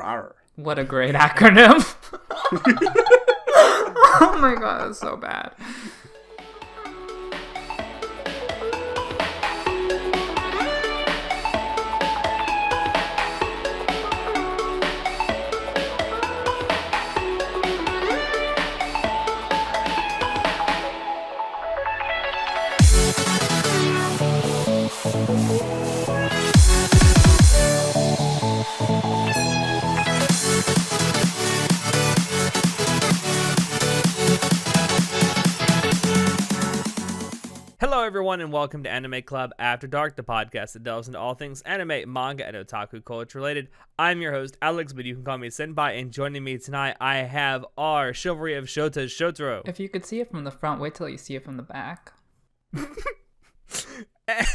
Rawr. What a great acronym. Oh my god, that's so bad. Hello everyone and welcome to Anime Club After Dark, the podcast that delves into all things anime, manga, and otaku culture related. I'm your host, Alex, but you can call me Senpai, and joining me tonight I have our Chivalry of Shota's Shotaro. If you could see it from the front, wait till you see it from the back.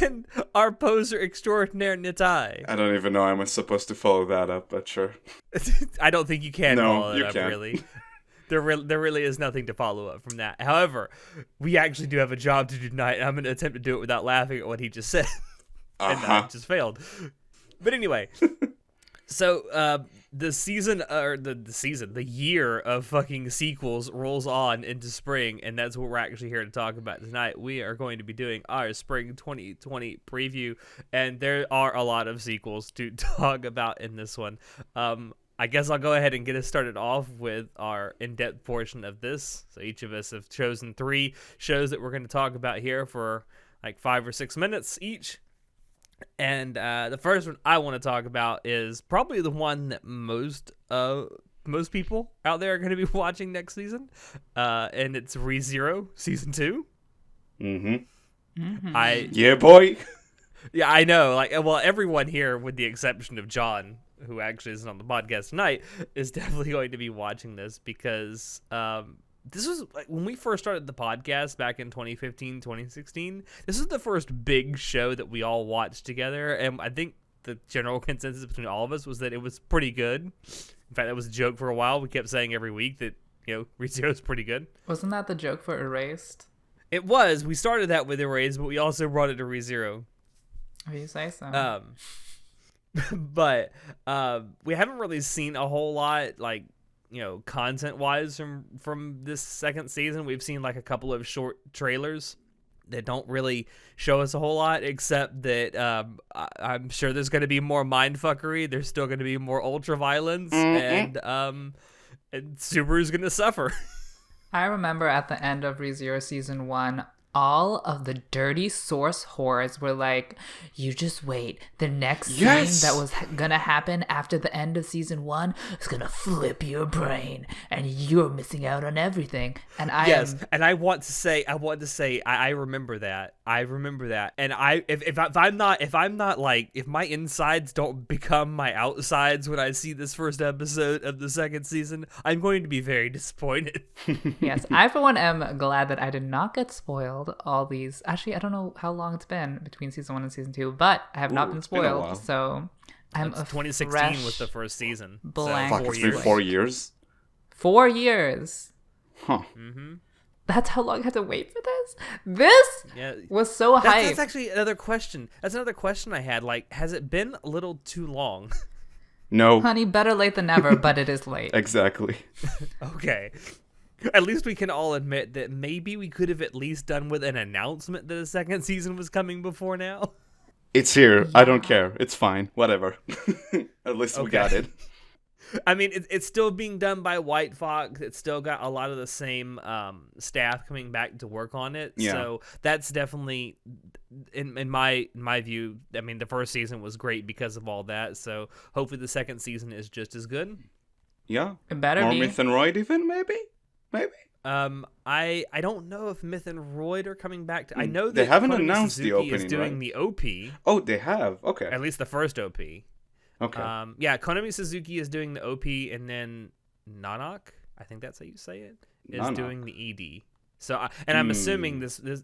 And our poser extraordinaire, Nitai. I don't even know how I'm supposed to follow that up, but sure. I don't think you can follow it you up, can't. really. There really is nothing to follow up from that. However, we actually do have a job to do tonight, and I'm going to attempt to do it without laughing at what he just said. And I just failed. But anyway, so the year of fucking sequels rolls on into spring, and that's what we're actually here to talk about tonight. We are going to be doing our spring 2020 preview, and there are a lot of sequels to talk about in this one. I guess I'll go ahead and get us started off with our in-depth portion of this. So each of us have chosen 3 shows that we're going to talk about here for like 5 or 6 minutes each. And the first one I want to talk about is probably the one that most people out there are going to be watching next season. And it's Re:Zero Season 2. Yeah, boy. Yeah, I know. Well, everyone here, with the exception of John, who actually isn't on the podcast tonight, is definitely going to be watching this because this was like when we first started the podcast back in 2015, 2016. This is the first big show that we all watched together, and I think the general consensus between all of us was that it was pretty good. In fact, that was a joke for a while. We kept saying every week that, Re:Zero is pretty good. Wasn't that the joke for Erased? It was. We started that with Erased, but we also brought it to Re:Zero. If you say so. But we haven't really seen a whole lot, content wise from this second season. We've seen like a couple of short trailers that don't really show us a whole lot, except that I'm sure there's going to be more mindfuckery. There's still going to be more ultra violence, and Subaru's going to suffer. I remember at the end of Re:Zero Season 1, all of the dirty source whores were like, you just wait. The next scene that was gonna happen after the end of Season 1 is gonna flip your brain, and you're missing out on everything. And and I want to say, I remember that. And if my insides don't become my outsides when I see this first episode of the second season, I'm going to be very disappointed. Yes, I for one am glad that I did not get spoiled. All these, actually, I don't know how long it's been between Season 1 and Season 2, but I have not been spoiled, so I'm 2016 was the first season. Blank. Fuck, it's been 4 years. 4 years. Huh. Mm-hmm. That's how long I had to wait for this? This was so hyped. That's actually another question. That's another question I had. Like, has it been a little too long? No. Honey, better late than never, but it is late. Exactly. Okay. At least we can all admit that maybe we could have at least done with an announcement that a second season was coming before now. It's here. I don't care. It's fine. Whatever. At least we got it. I mean, it's still being done by White Fox. It's still got a lot of the same staff coming back to work on it. Yeah. So that's definitely, in my view, I mean, the first season was great because of all that. So hopefully the second season is just as good. Yeah. It better More be. Myth and Royd even, maybe? I don't know if Myth and Royd are coming back. I know that they haven't Konami announced Suzuki the opening, is doing right? the OP. Oh, they have. Okay. At least the first OP. Okay. Konami Suzuki is doing the OP, and then Nanak, I think that's how you say it, is doing the ED. So, I'm assuming this is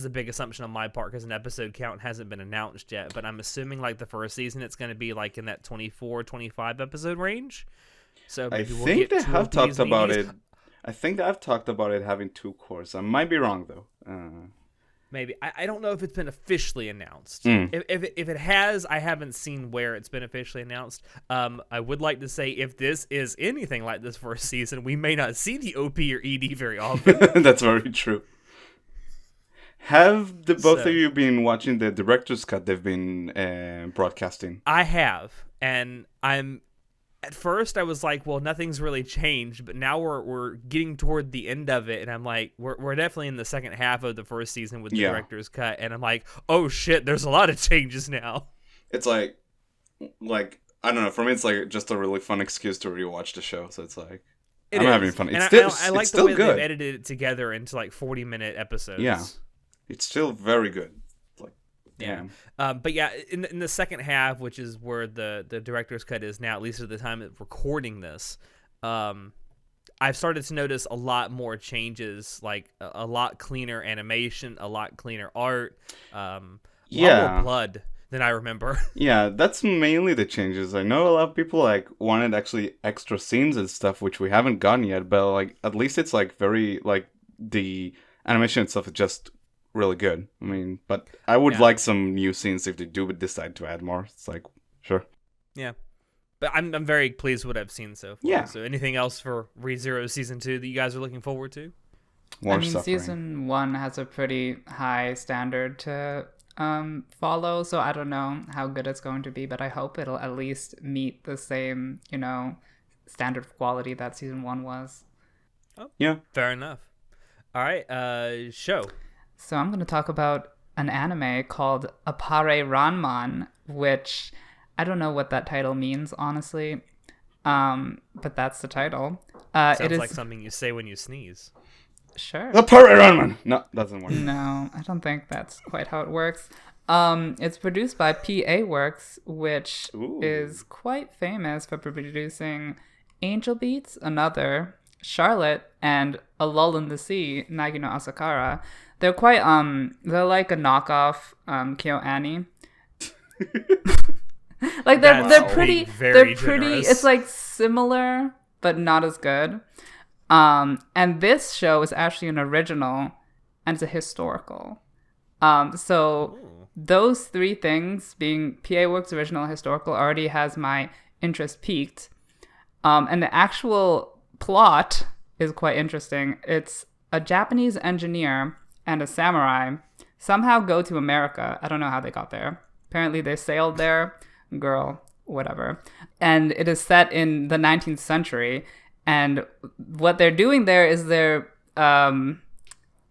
a big assumption on my part because an episode count hasn't been announced yet, but I'm assuming like the first season it's going to be like in that 24, 25 episode range. So maybe I think they have talked about it. I think I've talked about it having 2 cores. I might be wrong though. maybe. I don't know if it's been officially announced. Mm. If it has, I haven't seen where it's been officially announced. I would like to say if this is anything like this first season, we may not see the OP or ED very often. That's very true. Have the both of you been watching the director's cut they've been broadcasting? I have, and at first I was like, well, nothing's really changed, but now we're getting toward the end of it, and I'm like, we're definitely in the second half of the first season with the director's cut, and I'm like, oh shit, there's a lot of changes now. It's like I don't know. For me, it's like just a really fun excuse to rewatch the show. So it's like I'm having fun. It's still I like it's the still way good. they've edited it together into like 40-minute episodes. Yeah, it's still very good. Like yeah. But yeah, in the second half, which is where the director's cut is now, at least at the time of recording this, I've started to notice a lot more changes, like a lot cleaner animation, a lot cleaner art, a lot more blood than I remember. Yeah, that's mainly the changes. I know a lot of people like wanted actually extra scenes and stuff, which we haven't gotten yet, but like at least it's like very like the animation itself is just really good. I mean, but I would like some new scenes if they do decide to add more. It's like, sure. Yeah. But I'm very pleased with what I've seen so far. Yeah. So anything else for ReZero Season 2 that you guys are looking forward to? I mean, Season 1 has a pretty high standard to follow, so I don't know how good it's going to be, but I hope it'll at least meet the same, standard of quality that Season 1 was. Oh, yeah. Fair enough. All right, show. So I'm going to talk about an anime called Appare Ranman, which I don't know what that title means, honestly, but that's the title. Sounds like something you say when you sneeze. Sure. Appare Ranman! No, doesn't work. No, I don't think that's quite how it works. It's produced by PA Works, which is quite famous for producing Angel Beats, Another, Charlotte, and A Lull in the Sea, Nagi no Asakara. They're quite, they're like a knockoff, Kyo Annie. Like, they're pretty, it's like similar, but not as good. And this show is actually an original, and it's a historical. So those three things, being PA Works, original, historical, already has my interest peaked. And the actual plot is quite interesting. It's a Japanese engineer and a samurai somehow go to America. I don't know how they got there. Apparently they sailed there. Girl, whatever. And it is set in the 19th century. And what they're doing there is they're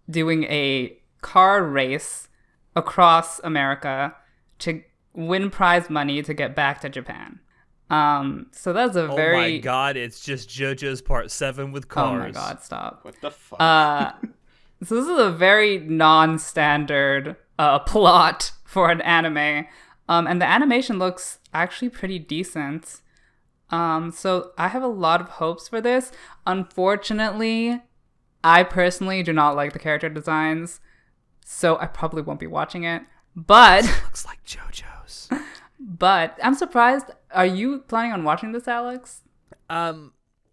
doing a car race across America to win prize money to get back to Japan. So that's a very... Oh my god, it's just JoJo's Part 7 with cars. Oh my god, stop. What the fuck? So this is a very non-standard plot for an anime. And the animation looks actually pretty decent. So I have a lot of hopes for this. Unfortunately, I personally do not like the character designs, so I probably won't be watching it. But it looks like JoJo's. But I'm surprised. Are you planning on watching this, Alex?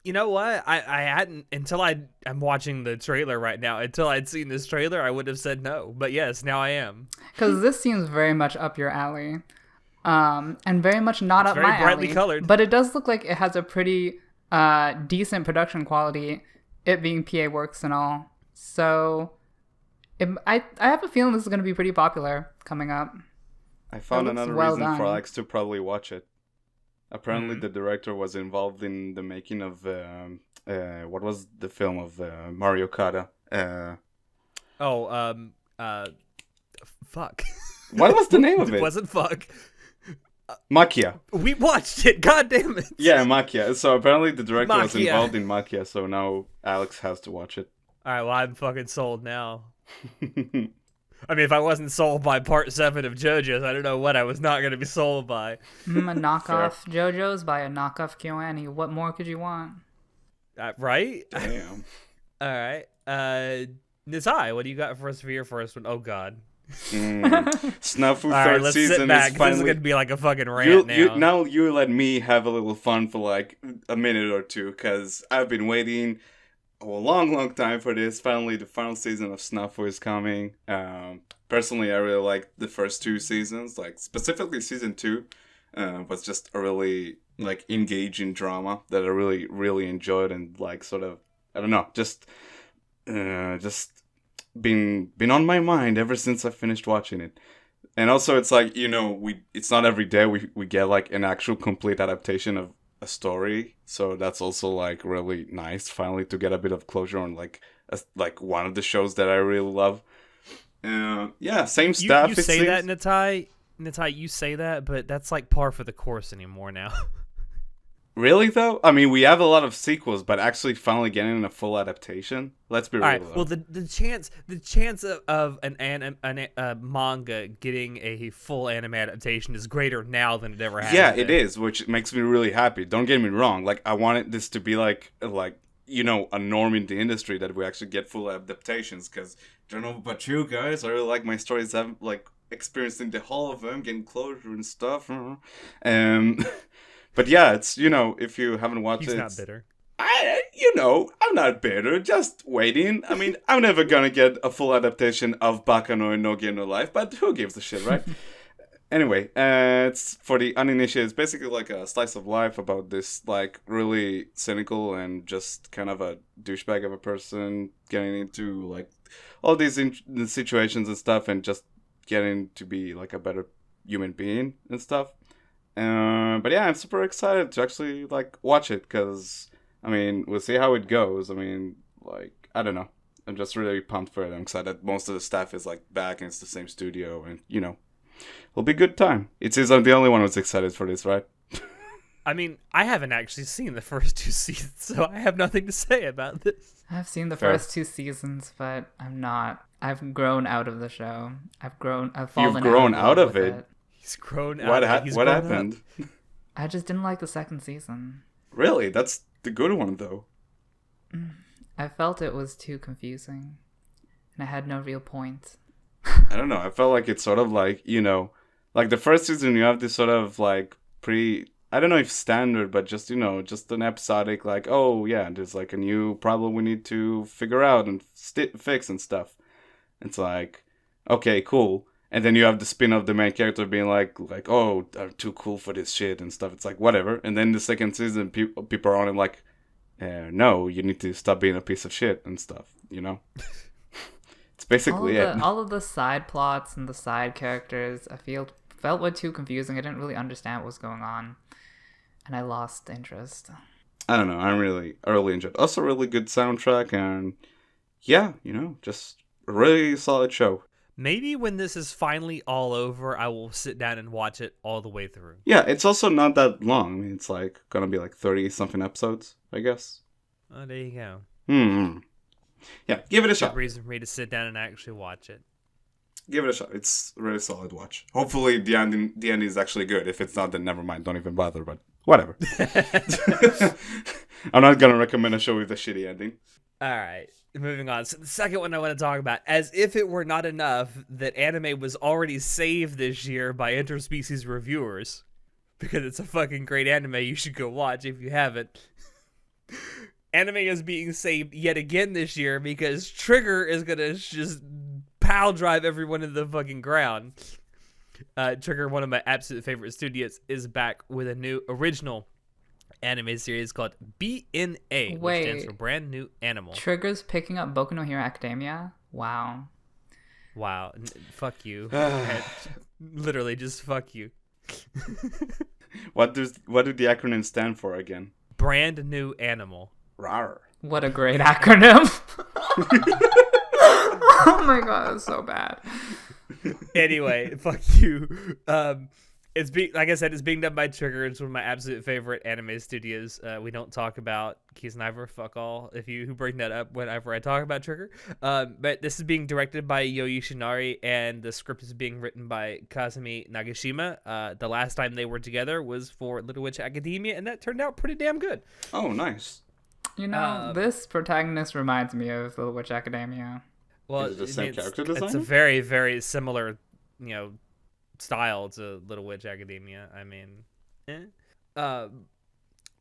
You know what? I hadn't until I'm watching the trailer right now. Until I'd seen this trailer, I would have said no. But yes, now I am. Because this seems very much up your alley. And very much not up my alley. Very brightly colored. But it does look like it has a pretty decent production quality, it being PA Works and all. So I have a feeling this is going to be pretty popular coming up. I found another reason for Alex to probably watch it. Apparently the director was involved in the making of what was the film of Mario Kart? Fuck. What was the name of it? It wasn't fuck. Makia. We watched it. God damn it. Yeah, Makia. So apparently the director was involved in Makia, so now Alex has to watch it. All right, well, I'm fucking sold now. I mean, if I wasn't sold by Part 7 of JoJo's, I don't know what I was not going to be sold by. A knockoff JoJo's by a knockoff KyoAni. What more could you want? Right? Damn. All right. Nizai, what do you got for us for your first one? Oh, God. Snafu right, third let's season sit back, is finally... This is going to be like a fucking rant now. Now you let me have a little fun for like a minute or two, because I've been waiting a long time for this. Finally, the final season of Snafu is coming. personally, I really liked the first two seasons. Like specifically, season two was just a really like engaging drama that I really really enjoyed and like sort of I don't know just been on my mind ever since I finished watching it. And also, it's like it's not every day we get like an actual complete adaptation of a story, so that's also like really nice finally to get a bit of closure on like one of the shows that I really love. Yeah, same staff. You say that, Natai, you say that, but that's like par for the course anymore now. Really though, I mean, we have a lot of sequels, but actually finally getting a full adaptation. Let's be real. All right. Though. Well, the chance of a manga getting a full anime adaptation is greater now than it ever has. Yeah, been. it is, which makes me really happy. Don't get me wrong. Like, I wanted this to be like a norm in the industry that we actually get full adaptations. Because I don't know about you guys, I really like my stories. I'm like experiencing the whole of them, getting closure and stuff. But yeah, it's if you haven't watched He's it, not bitter. I'm not bitter. Just waiting. I mean, I'm never gonna get a full adaptation of Baka no Inogi no Life, but who gives a shit, right? Anyway, it's for the uninitiated. It's basically like a slice of life about this like really cynical and just kind of a douchebag of a person getting into like all these situations and stuff, and just getting to be like a better human being and stuff. But yeah, I'm super excited to actually like watch it because I mean we'll see how it goes. I mean, like I don't know. I'm just really pumped for it. I'm excited that most of the staff is like back and it's the same studio, and it'll be a good time. It seems I'm the only one who's excited for this, right? I mean, I haven't actually seen the first two seasons, so I have nothing to say about this. I've seen the Fair. first two seasons, but I'm not. I've grown out of the show. I've fallen You've grown out of with it. He's grown What out. He's what grown happened? Up. I just didn't like the second season. Really? That's the good one though. I felt it was too confusing, and I had no real point. I don't know. I felt like it's sort of like, like the first season you have this sort of like I don't know if standard, but just, just an episodic like, oh yeah, there's like a new problem we need to figure out and fix and stuff. It's like, okay, cool. And then you have the spin of the main character being like, oh, I'm too cool for this shit and stuff. It's like, whatever. And then the second season, people are on him like, no, you need to stop being a piece of shit and stuff, It's basically it. All of the side plots and the side characters, felt were too confusing. I didn't really understand what was going on, and I lost interest. I don't know. I really enjoyed it. Also, really good soundtrack, and yeah, just a really solid show. Maybe when this is finally all over, I will sit down and watch it all the way through. Yeah, it's also not that long. I mean, it's like gonna be like 30-something episodes, I guess. Oh, there you go. Yeah, give it a shot. Good reason for me to sit down and actually watch it. Give it a shot. It's a really solid watch. Hopefully the ending is actually good. If it's not, then never mind. Don't even bother, but whatever. I'm not gonna recommend a show with a shitty ending. Alright, moving on. So the second one I want to talk about, as if it were not enough that anime was already saved this year by interspecies reviewers, because it's a fucking great anime you should go watch if you haven't. Anime is being saved yet again this year because Trigger is gonna just pile drive everyone into the fucking ground. Trigger, one of my absolute favorite studios, is back with a new original anime series called BNA, which stands for Brand New Animal. Trigger's picking up Boku no Hero Academia? Wow. Fuck you. Literally, just fuck you. What do the acronyms stand for again? Brand New Animal. Rawr. What a great acronym. Oh my god, it's so bad. Anyway, fuck you. Like I said, it's being done by Trigger. It's one of my absolute favorite anime studios. We don't talk about Kisniver, fuck all, if you who bring that up whenever I talk about Trigger. But this is being directed by Yo Yoshinari, and the script is being written by Kazumi Nagashima. The last time they were together was for Little Witch Academia, and that turned out pretty damn good. Oh, nice. This protagonist reminds me of Little Witch Academia. Well, is it the same character designer? It's a very, very similar, style to Little Witch Academia. I mean,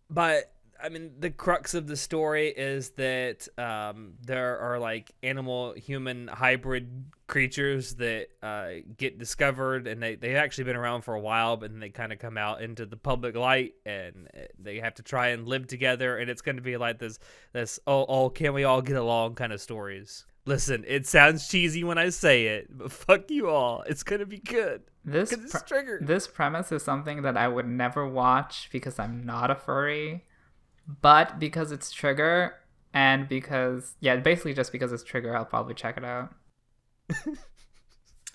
but I mean, the crux of the story is that there are like animal-human hybrid creatures that get discovered, and they've actually been around for a while, but then they kind of come out into the public light, and they have to try and live together, and it's going to be like this oh, can we all get along kind of stories. Listen, it sounds cheesy when I say it, but fuck you all. It's going to be good. This it's Trigger. This premise is something that I would never watch because I'm not a furry, but because it's Trigger, and because, basically just because it's Trigger, I'll probably check it out.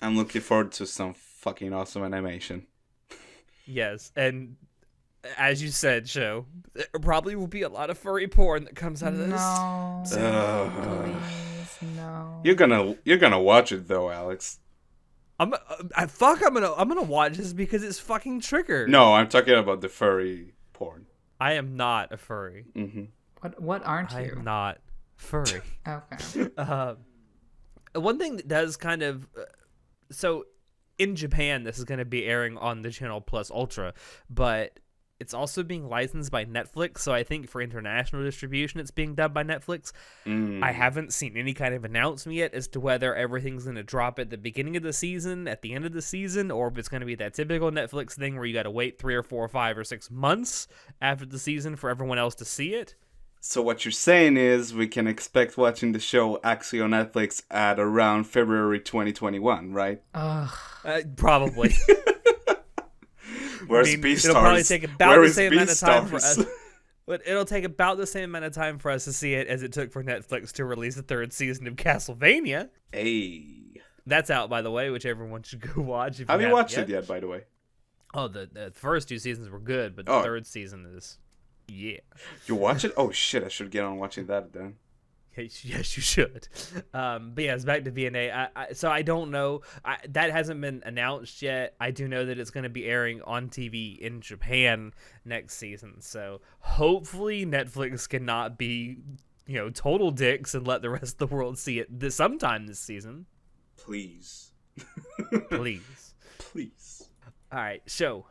I'm looking forward to some fucking awesome animation. Yes, and as you said, Show, there probably will be a lot of furry porn that comes out of this. No, please, no. You're gonna watch it though, Alex. I'm gonna watch this because it's fucking Trigger. No, I'm talking about the furry porn. I am not a furry. Mm-hmm. What aren't you? I am not furry. Okay. One thing that does kind of so in Japan, this is going to be airing on the Channel Plus Ultra, but it's also being licensed by Netflix, so I think for international distribution it's being done by Netflix. I haven't seen any kind of announcement yet as to whether everything's going to drop at the beginning of the season, at the end of the season, or if it's going to be that typical Netflix thing where you got to wait 3 or 4 or 5 or 6 months after the season for everyone else to see it. So what you're saying is we can expect watching the show actually on Netflix at around February 2021, right? Probably. Where's Beastars? It'll probably take about the same amount of time for Beastars? us. But it'll take about the same amount of time for us to see it as it took for Netflix to release the 3rd season of Castlevania. Hey. That's out, by the way, which everyone should go watch. If Have you haven't watched it yet, by the way? Oh, the first 2 seasons were good, but the 3rd season is, yeah. You watch it? Oh shit! I should get on watching that then. Yes, you should. But yeah, it's back to VNA. So I don't know. That hasn't been announced yet. I do know that it's going to be airing on TV in Japan next season. So hopefully Netflix cannot be, total dicks and let the rest of the world see it sometime this season. Please. Please. Please. All right, So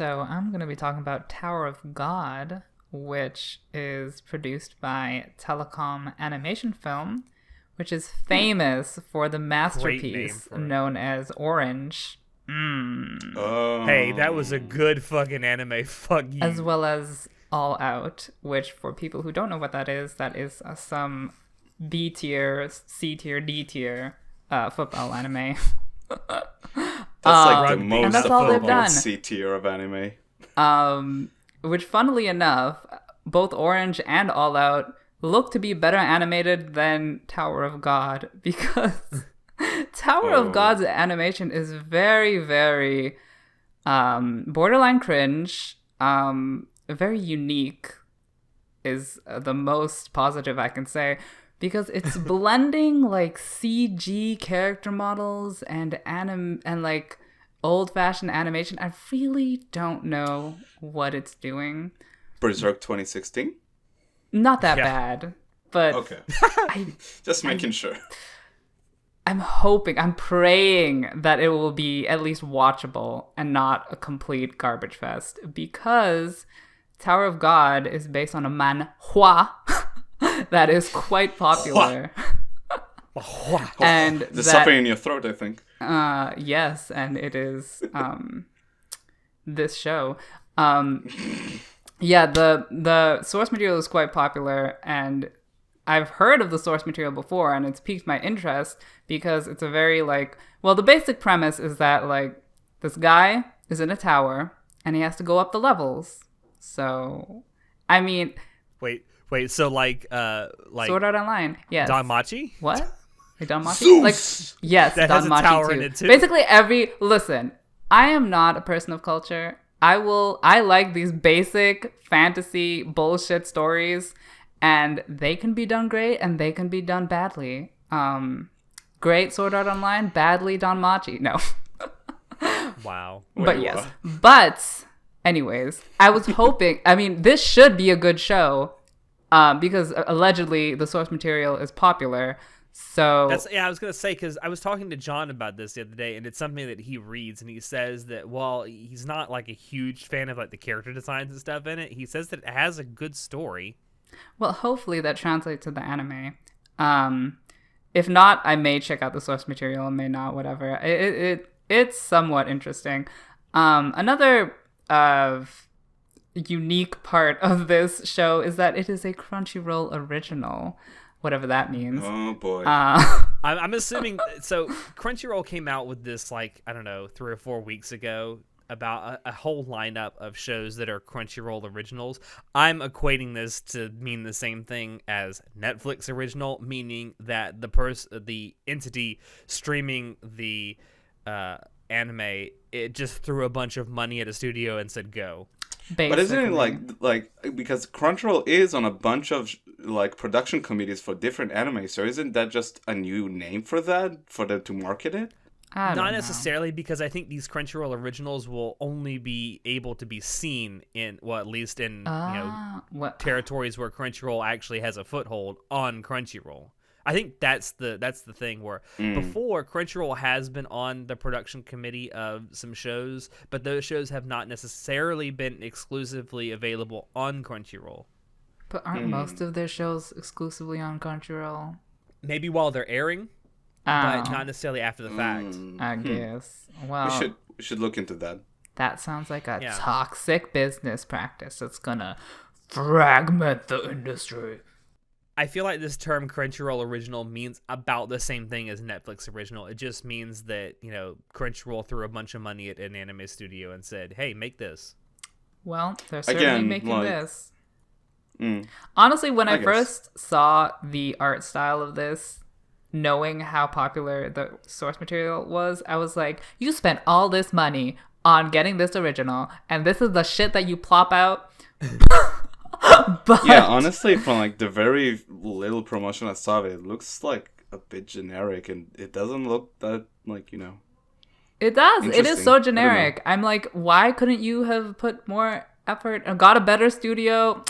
I'm going to be talking about Tower of God, which is produced by Telecom Animation Film, which is famous for the masterpiece known as Orange. Hey, that was a good fucking anime. Fuck you. As well as All Out, which for people who don't know what that is some B tier, C tier, D tier football anime. That's like the most that's all they've done. C tier of anime. Which, funnily enough, both Orange and All Out look to be better animated than Tower of God, because Tower of God's animation is very, very borderline cringe, very unique is the most positive I can say, because it's blending like CG character models and like old-fashioned animation. I really don't know what it's doing. Berserk 2016? Not that bad, but okay. Just making sure. I'm praying that it will be at least watchable and not a complete garbage fest, because Tower of God is based on a manhwa that is quite popular. And there's something in your throat, I think. Yes, and it is this show. Yeah, the source material is quite popular, and I've heard of the source material before, and it's piqued my interest because it's a very the basic premise is that this guy is in a tower and he has to go up the levels. So, I mean, wait, so like Sword Art Online, yes. Danmachi? What? Like Danmachi? Zeus! Yes, that has a Danmachi tower too. in it too. Basically listen, I am not a person of culture. I like these basic fantasy bullshit stories, and they can be done great and they can be done badly. Great Sword Art Online, badly Danmachi. No. Wow. But yes. But anyways, I was hoping, this should be a good show, because allegedly the source material is popular. So I was gonna say, because I was talking to John about this the other day, and it's something that he reads, and he says that while he's not like a huge fan of like the character designs and stuff in it, he says that it has a good story. well, hopefully that translates to the anime. If not, I may check out the source material, may not, whatever. It's somewhat interesting. Another unique part of this show is that it is a Crunchyroll original, whatever that means. Oh boy. I'm assuming. So Crunchyroll came out with this like, I don't know, 3 or 4 weeks ago about a whole lineup of shows that are Crunchyroll originals. I'm equating this to mean the same thing as Netflix original, meaning that the entity streaming the anime, it just threw a bunch of money at a studio and said go. Basically. But isn't it like because Crunchyroll is on a bunch of like production committees for different anime, so isn't that just a new name for that for them to market it? Not necessarily, because I think these Crunchyroll originals will only be able to be seen in, well, at least in territories where Crunchyroll actually has a foothold on Crunchyroll. I think that's the thing where before Crunchyroll has been on the production committee of some shows, but those shows have not necessarily been exclusively available on Crunchyroll. But aren't most of their shows exclusively on Crunchyroll? Maybe while they're airing, but not necessarily after the fact. I guess. Well, We should look into that. That sounds like a toxic business practice that's gonna fragment the industry. I feel like this term Crunchyroll original means about the same thing as Netflix original. It just means that, Crunchyroll threw a bunch of money at an anime studio and said, hey, make this. Well, they're certainly making this. Honestly, when I guess. first saw the art style of this, knowing how popular the source material was, I was like, you spent all this money on getting this original, and this is the shit that you plop out? But Yeah, honestly, from like the very little promotion I saw of it, it looks like a bit generic, and it doesn't look that like it does. It is interesting. so generic. I'm like, why couldn't you have put more effort and got a better studio?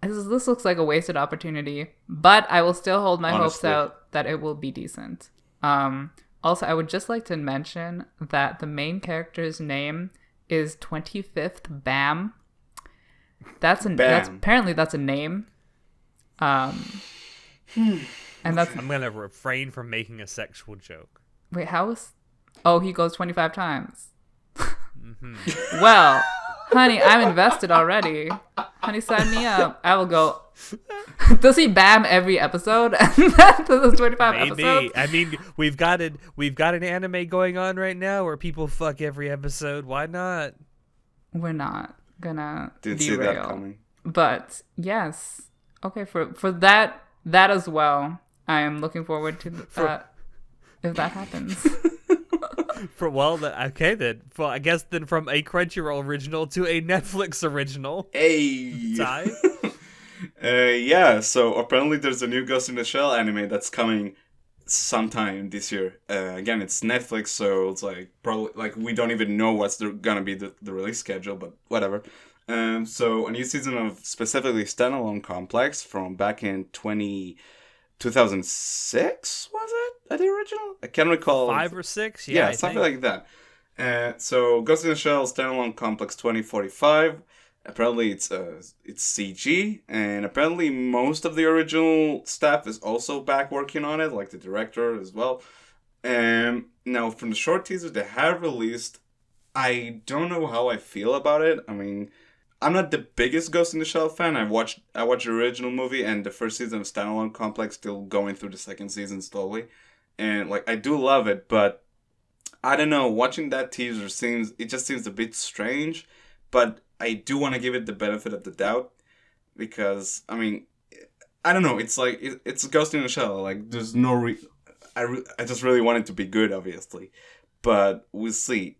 This looks like a wasted opportunity, but I will still hold my hopes out that it will be decent. Also, I would just like to mention that the main character's name is 25th Bam. Apparently that's a name. And that's I'm gonna refrain from making a sexual joke. wait, he goes 25 times. Well, honey, I'm invested already. Honey, sign me up. I will go. Does he bam every episode? Does those 25 Maybe. episodes? I mean, we've got an anime going on right now where people fuck every episode. Why not? We're not gonna Didn't derail. see that coming. But yes, okay. For that as well, I am looking forward to if that happens. I guess then from a Crunchyroll original to a Netflix original. Hey! Ty? Yeah, so apparently there's a new Ghost in the Shell anime that's coming sometime this year. Again, it's Netflix, so it's like probably like we don't even know what's gonna be the release schedule, but whatever. So a new season of specifically Standalone Complex from back in 2006, was it? The original? I can't recall. 5 or 6? Yeah, something like that. So Ghost in the Shell Standalone Complex 2045. Apparently it's CG, and apparently most of the original staff is also back working on it, like the director as well. Now from the short teaser they have released, I don't know how I feel about it. I mean, I'm not the biggest Ghost in the Shell fan. I watched the original movie and the first season of Standalone Complex, still going through the second season slowly. And like I do love it, but I don't know, watching that teaser just seems a bit strange, but I do want to give it the benefit of the doubt because I mean, I don't know, it's like it's Ghost in the Shell, like there's no I just really want it to be good, obviously, but we'll see.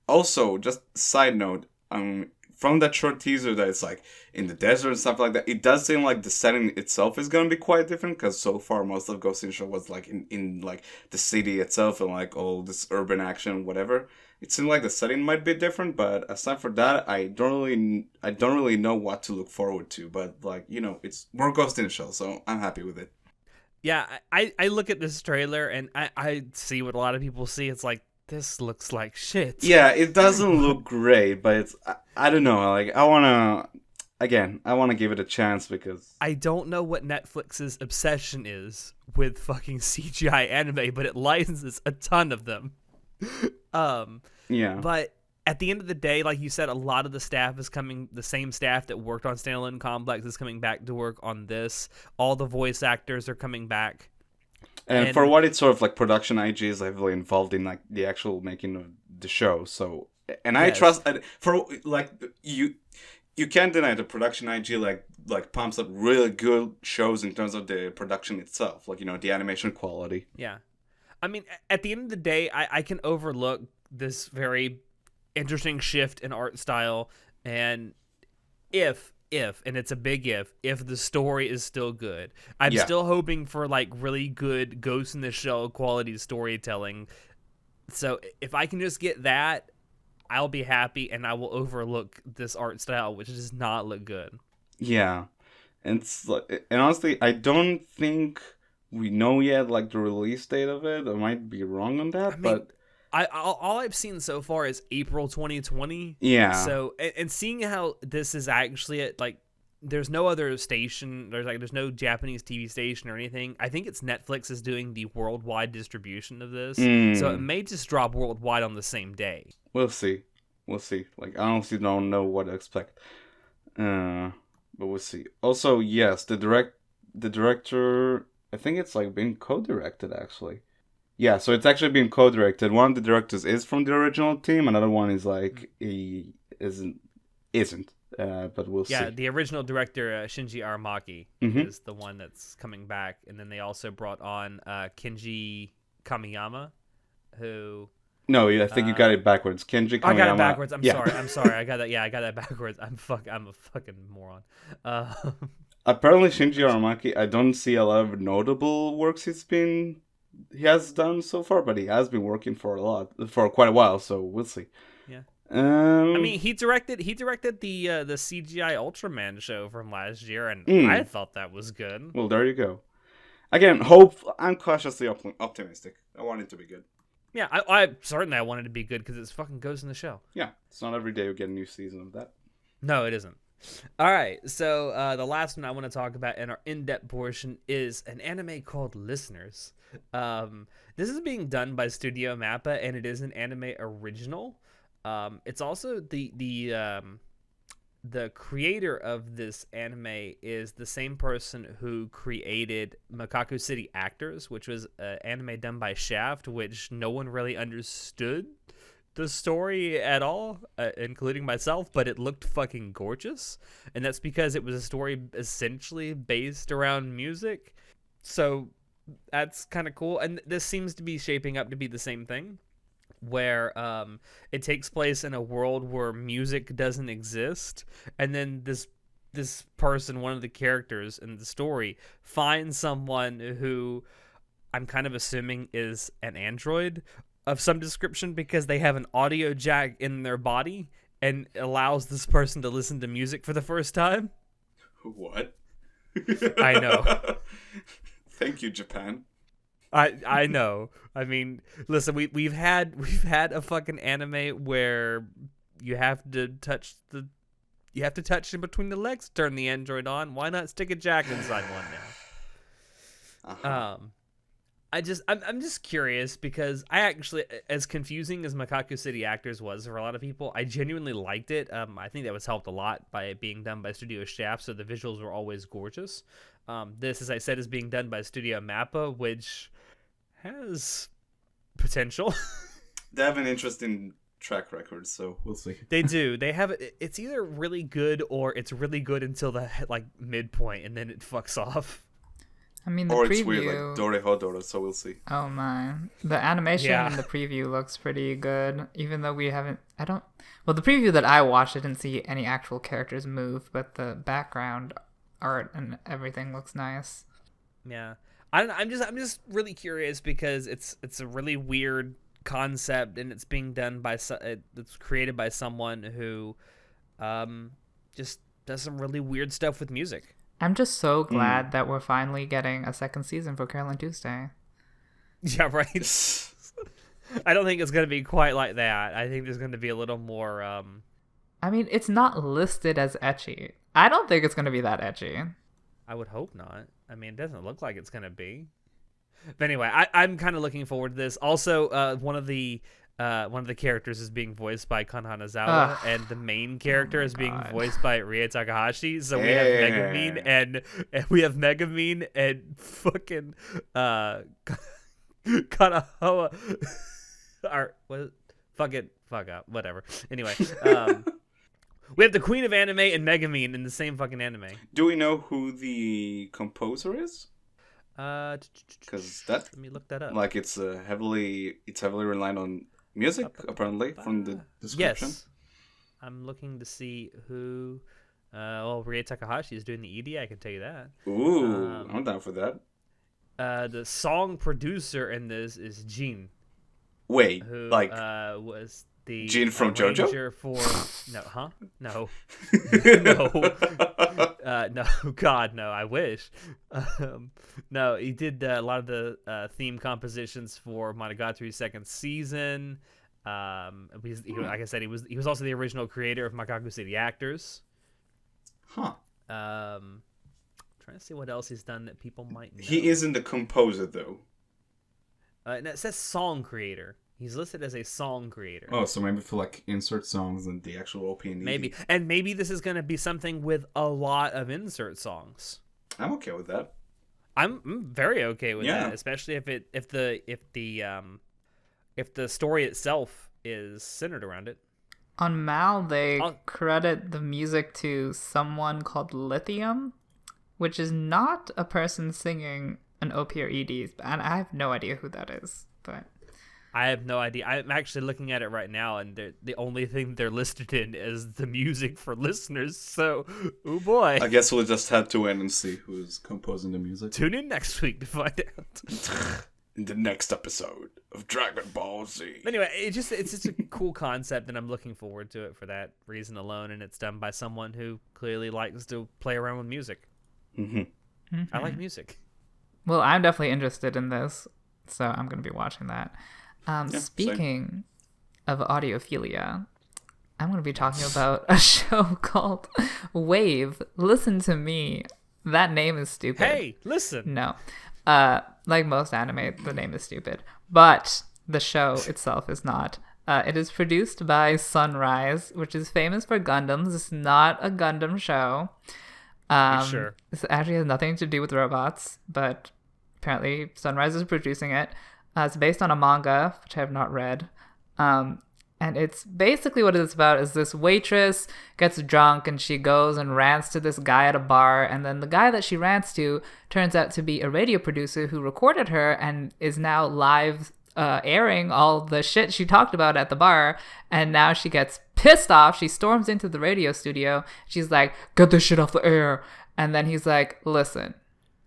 Also, just side note, from that short teaser that it's like in the desert and stuff like that, it does seem like the setting itself is gonna be quite different because so far most of Ghost in the Shell was like in like the city itself and like all this urban action, whatever. It seemed like the setting might be different, but aside from that, I don't really know what to look forward to. But like it's more Ghost in the Shell, so I'm happy with it. Yeah, I look at this trailer and I see what a lot of people see. It's like, this looks like shit. Yeah, it doesn't look great, but I don't know. Like I want to give it a chance because I don't know what Netflix's obsession is with fucking CGI anime, but it licenses a ton of them. yeah, But at the end of the day, like you said, a lot of the staff is coming. The same staff that worked on Standalone Complex is coming back to work on this. All the voice actors are coming back. and for what it's sort of like, production IG is heavily involved in like the actual making of the show. So, and I Yes. trust for like you can't deny the production IG like pumps up really good shows in terms of the production itself, like the animation quality. Yeah. I mean, at the end of the day, I can overlook this very interesting shift in art style, and if and it's a big if the story is still good, I'm Yeah. still hoping for like really good Ghost in the Shell quality storytelling. So if I can just get that, I'll be happy, and I will overlook this art style, which does not look good. Yeah, and it's like, and honestly, I don't think we know yet like the release date of it. I might be wrong on that, I mean, but all I've seen so far is April 2020. yeah, So and seeing how this is actually at like, there's no other station. There's no Japanese TV station or anything. I think it's Netflix is doing the worldwide distribution of this, so it may just drop worldwide on the same day. we'll see. We'll see. Like, I honestly don't know what to expect. But we'll see. Also, yes, the director, I think it's like being co-directed actually. Yeah, so it's actually being co-directed. One of the directors is from the original team. Another one is like he isn't. But we'll Yeah, see. the original director Shinji Aramaki Mhm. is the one that's coming back, and then they also brought on Kenji Kamiyama, who No, I think you got it backwards. Kenji Kamiyama. I got it backwards. I'm Yeah. sorry. I'm sorry. I got that. Yeah, I got that backwards. I'm a fucking moron. Apparently, Shinji Aramaki, I don't see a lot of notable works he has done so far, but he has been working for quite a while. So we'll see. Yeah. I I mean, he directed the CGI Ultraman show from last year, and Mm. I thought that was good. well, there you go. Again, I'm cautiously optimistic. I want it to be good. Yeah, I certainly I wanted to be good because it's fucking Ghost in the Shell. Yeah, it's not every day you get a new season of that. No, it isn't. All right, so the last one I want to talk about in our in-depth portion is an anime called Listeners. This is being done by Studio Mappa, and it is an anime original. It's also the creator of this anime is the same person who created Makaku City Actors, which was an anime done by Shaft, which no one really understood the story at all, including myself, but it looked fucking gorgeous. And that's because it was a story essentially based around music. So that's kind of cool. And this seems to be shaping up to be the same thing, where it takes place in a world where music doesn't exist, and then this person, one of the characters in the story, finds someone who I'm kind of assuming is an android of some description, because they have an audio jack in their body and allows this person to listen to music for the first time. What? I know. Thank you, Japan. I know. I mean, listen, we've had a fucking anime where you have to touch in between the legs to turn the android on. Why not stick a jack inside one now? Uh-huh. I'm just curious, because I actually, as confusing as Makaku City Actors was for a lot of people, I genuinely liked it. I think that was helped a lot by it being done by Studio Shaft, so the visuals were always gorgeous. This, as I said, is being done by Studio Mappa, which has potential. They have an interesting track record, so we'll see. They do. They have it. It's either really good or it's really good until the like midpoint, and then it fucks off. I mean, the Or preview. it's weird, like Dore Hodoro, so we'll see. Oh my. The animation Yeah. in the preview looks pretty good, even though we haven't. Well, the preview that I watched, I didn't see any actual characters move, but the background art and everything looks nice. Yeah. I'm just really curious, because it's a really weird concept, and it's being done by it's created by someone who just does some really weird stuff with music. I'm just so glad that we're finally getting a second season for Carole and Tuesday. Yeah, right. I don't think it's gonna be quite like that. I think there's gonna be a little more. I mean, it's not listed as ecchi. I don't think it's gonna be that ecchi. I would hope not. I mean, it doesn't look like it's gonna be. But anyway, I'm kind of looking forward to this. Also, one of the characters is being voiced by Kan Hanazawa, and the main character is being voiced by Rie Takahashi. So we have Megumin and we have Megumin and fucking Kanahoa. Fuck up, whatever. Anyway, we have the Queen of Anime and Megumin in the same fucking anime. Do we know who the composer is? Because that, let me look that up. Like, it's heavily reliant on music, apparently, from the description. Yes, I'm looking to see who. Well, Rie Takahashi is doing the ED. I can tell you that. Ooh, I'm down for that. The song producer in this is Jin. Wait, who, like was the Jin from JoJo? For no, no, God, no. I wish. No, he did a lot of the theme compositions for Monogatari's second season. Like I said, he was also the original creator of Makaku City Actors. Huh. Trying to see what else he's done that people might know. He isn't the composer, though. And it says song creator. He's listed as a song creator. Oh, so maybe for like insert songs and the actual OP and ED. Maybe this is going to be something with a lot of insert songs. I'm okay with that. I'm very okay with that, especially if the story itself is centered around it. On Mal, they credit the music to someone called Lithium, which is not a person singing an OP or ED, and I have no idea who that is. But I have no idea. I'm actually looking at it right now, and the only thing they're listed in is the music for listeners. So, oh boy. I guess we'll just have to wait and see who's composing the music. Tune in next week to find out. In the next episode of Dragon Ball Z. Anyway, it's just a cool concept, and I'm looking forward to it for that reason alone. And it's done by someone who clearly likes to play around with music. Mm-hmm. I like music. Well, I'm definitely interested in this, so I'm going to be watching that. Speaking of audiophilia, I'm going to be talking about a show called Wave. Listen to me. That name is stupid. Hey, listen. No. Like most anime, the name is stupid. But the show itself is not. It is produced by Sunrise, which is famous for Gundams. It's not a Gundam show. Sure. It actually has nothing to do with robots, but apparently Sunrise is producing it. It's based on a manga, which I have not read. And it's basically what it's about is this waitress gets drunk and she goes and rants to this guy at a bar. And then the guy that she rants to turns out to be a radio producer who recorded her and is now live airing all the shit she talked about at the bar. And now she gets pissed off. She storms into the radio studio. She's like, get this shit off the air. And then he's like, listen,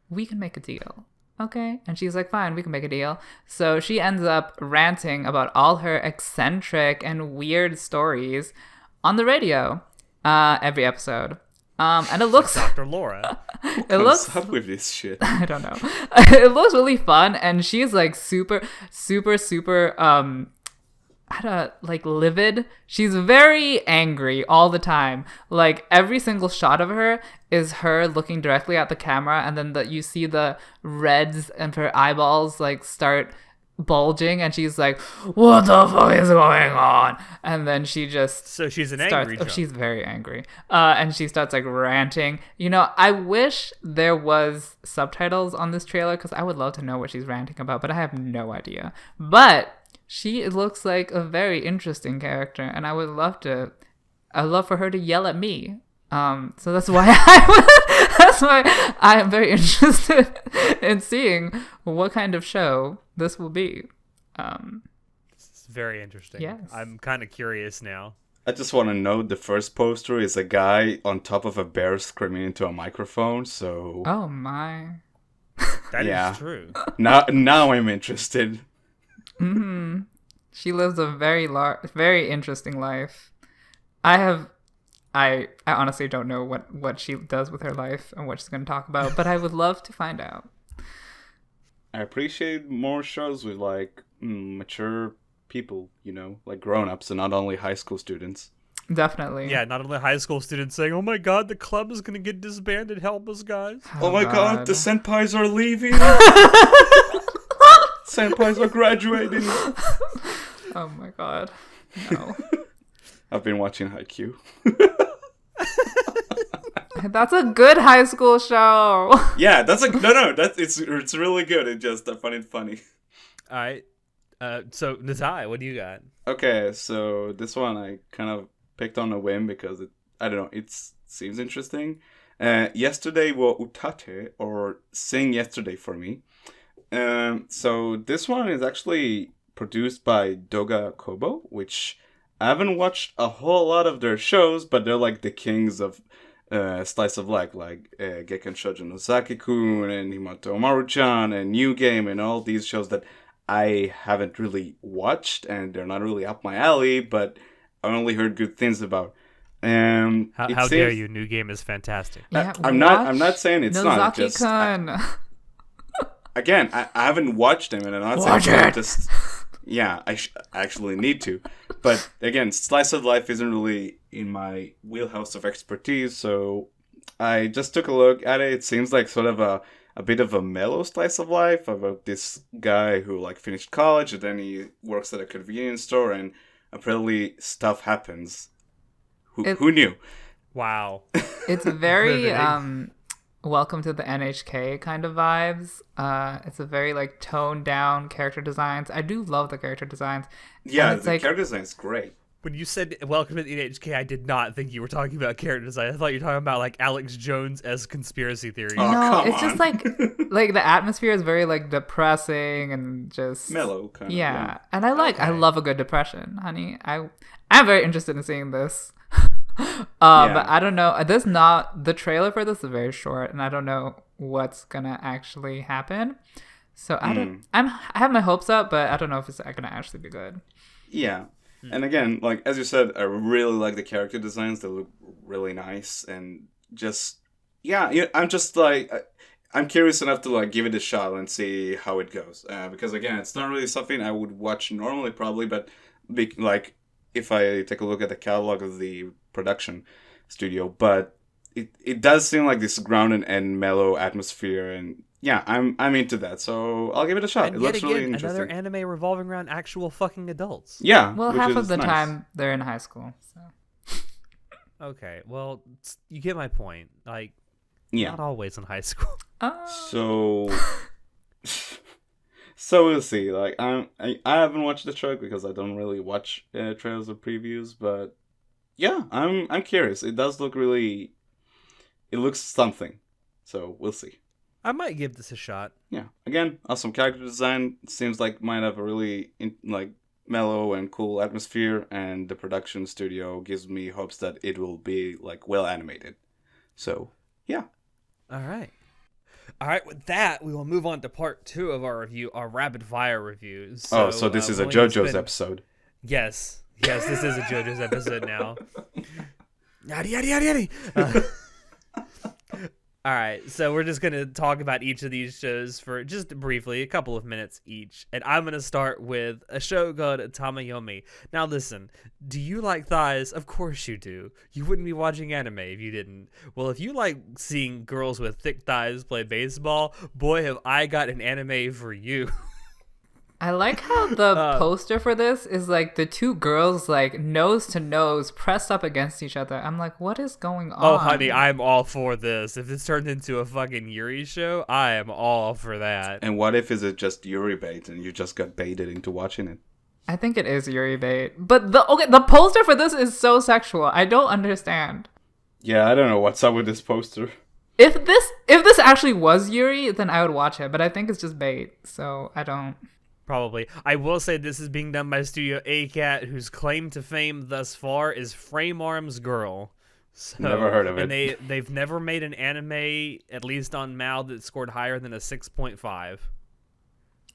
we can make a deal. Okay. And she's like, fine, we can make a deal. So she ends up ranting about all her eccentric and weird stories on the radio every episode. And it looks... Dr. Laura. It looks... up with this shit? I don't know. It looks really fun. And she's like super livid. She's very angry all the time. Like every single shot of her is her looking directly at the camera, and then you see the reds and her eyeballs like start bulging, and she's like, what the fuck is going on? And then she just she's an angry drunk. She's very angry, and she starts like ranting. You know, I wish there was subtitles on this trailer because I would love to know what she's ranting about, but I have no idea. But she looks like a very interesting character, and I'd love for her to yell at me. So that's why I am very interested in seeing what kind of show this will be. It's very interesting. Yes. I'm kind of curious now. I just want to note the first poster is a guy on top of a bear screaming into a microphone. So oh my, that is true. Now I'm interested. Mm-hmm. She lives a very interesting life. I I honestly don't know what she does with her life and what she's going to talk about, but I would love to find out. I appreciate more shows with like mature people, like grown-ups and not only high school students. Definitely. Yeah, not only high school students saying, "Oh my God, the club is gonna get disbanded. Help us, guys!" Oh my God, the senpais are leaving. Senpais are graduating. Oh my God, no. I've been watching Haikyuu. That's a good high school show. Yeah, that's it's really good. I find it funny. All right. So Natai, what do you got? Okay, so this one I kind of picked on a whim because I don't know, it seems interesting. Yesterday wo utate, or Sing Yesterday for Me. So this one is actually produced by Doga Kobo, which I haven't watched a whole lot of their shows, but they're like the kings of slice of life, like Gekken Shoujo no Saki-kun and Himato Maru-chan and New Game and all these shows that I haven't really watched and they're not really up my alley, but I only heard good things about. How dare you? New Game is fantastic. Yeah, I'm not saying it's not. Just again, I haven't watched them, and I'm not watch saying it. Just yeah, I actually need to. But again, slice of life isn't really in my wheelhouse of expertise, so I just took a look at it. It seems like sort of a bit of a mellow slice of life about this guy who like finished college and then he works at a convenience store and apparently stuff happens. Who knew? Wow. It's very welcome to the NHK kind of vibes. It's a very like toned down character designs. I do love the character designs. Yeah, the character design is great. When you said welcome to the NHK, I did not think you were talking about character design. I thought you were talking about like Alex Jones as conspiracy theory. Oh, no, it's on. just like the atmosphere is very like depressing and just mellow kind of. Yeah. And I love a good depression, honey. I'm very interested in seeing this. But I don't know. The trailer for this is very short, and I don't know what's gonna actually happen. So I have my hopes up, but I don't know if it's gonna actually be good. Yeah, and again, like as you said, I really like the character designs. They look really nice, and just I'm just like I'm curious enough to like give it a shot and see how it goes. Because again, it's not really something I would watch normally, probably, but like if I take a look at the catalog of the production studio, but it does seem like this grounded and mellow atmosphere, and yeah, I'm into that, so I'll give it a shot. And it yet looks again, really interesting. another anime revolving around actual fucking adults. Yeah, well, which half is of the nice. time they're in high school, so Okay, well, you get my point. Like, Yeah. not always in high school. So so we'll see. Like I haven't watched the show because I don't really watch trailers or previews, but yeah, I'm curious. It does look really. It looks something. So we'll see. I might give this a shot. Yeah. Again, awesome character design. Seems like might have a really mellow and cool atmosphere, and the production studio gives me hopes that it will be like well animated. So yeah. All right. With that, we will move on to part 2 of our review, our rapid fire reviews. So this is a JoJo's episode. Yes, this is a JoJo's episode now. Yada yada yada yada. All right, so we're just gonna talk about each of these shows for just briefly, a couple of minutes each, and I'm gonna start with a show called Tamayomi. Now, listen, do you like thighs? Of course you do. You wouldn't be watching anime if you didn't. Well, if you like seeing girls with thick thighs play baseball, boy, have I got an anime for you. I like how the poster for this is like the two girls like nose to nose pressed up against each other. I'm like, what is going on? Oh, honey, I'm all for this. If this turned into a fucking Yuri show, I am all for that. And what if is it just Yuri bait and you just got baited into watching it? I think it is Yuri bait. But the poster for this is so sexual. I don't understand. Yeah, I don't know what's up with this poster. If this actually was Yuri, then I would watch it, but I think it's just bait. So I don't. Probably. I will say this is being done by Studio ACAD, whose claim to fame thus far is Frame Arms Girl. So, never heard of it. And they've never made an anime, at least on MAL, that scored higher than a 6.5.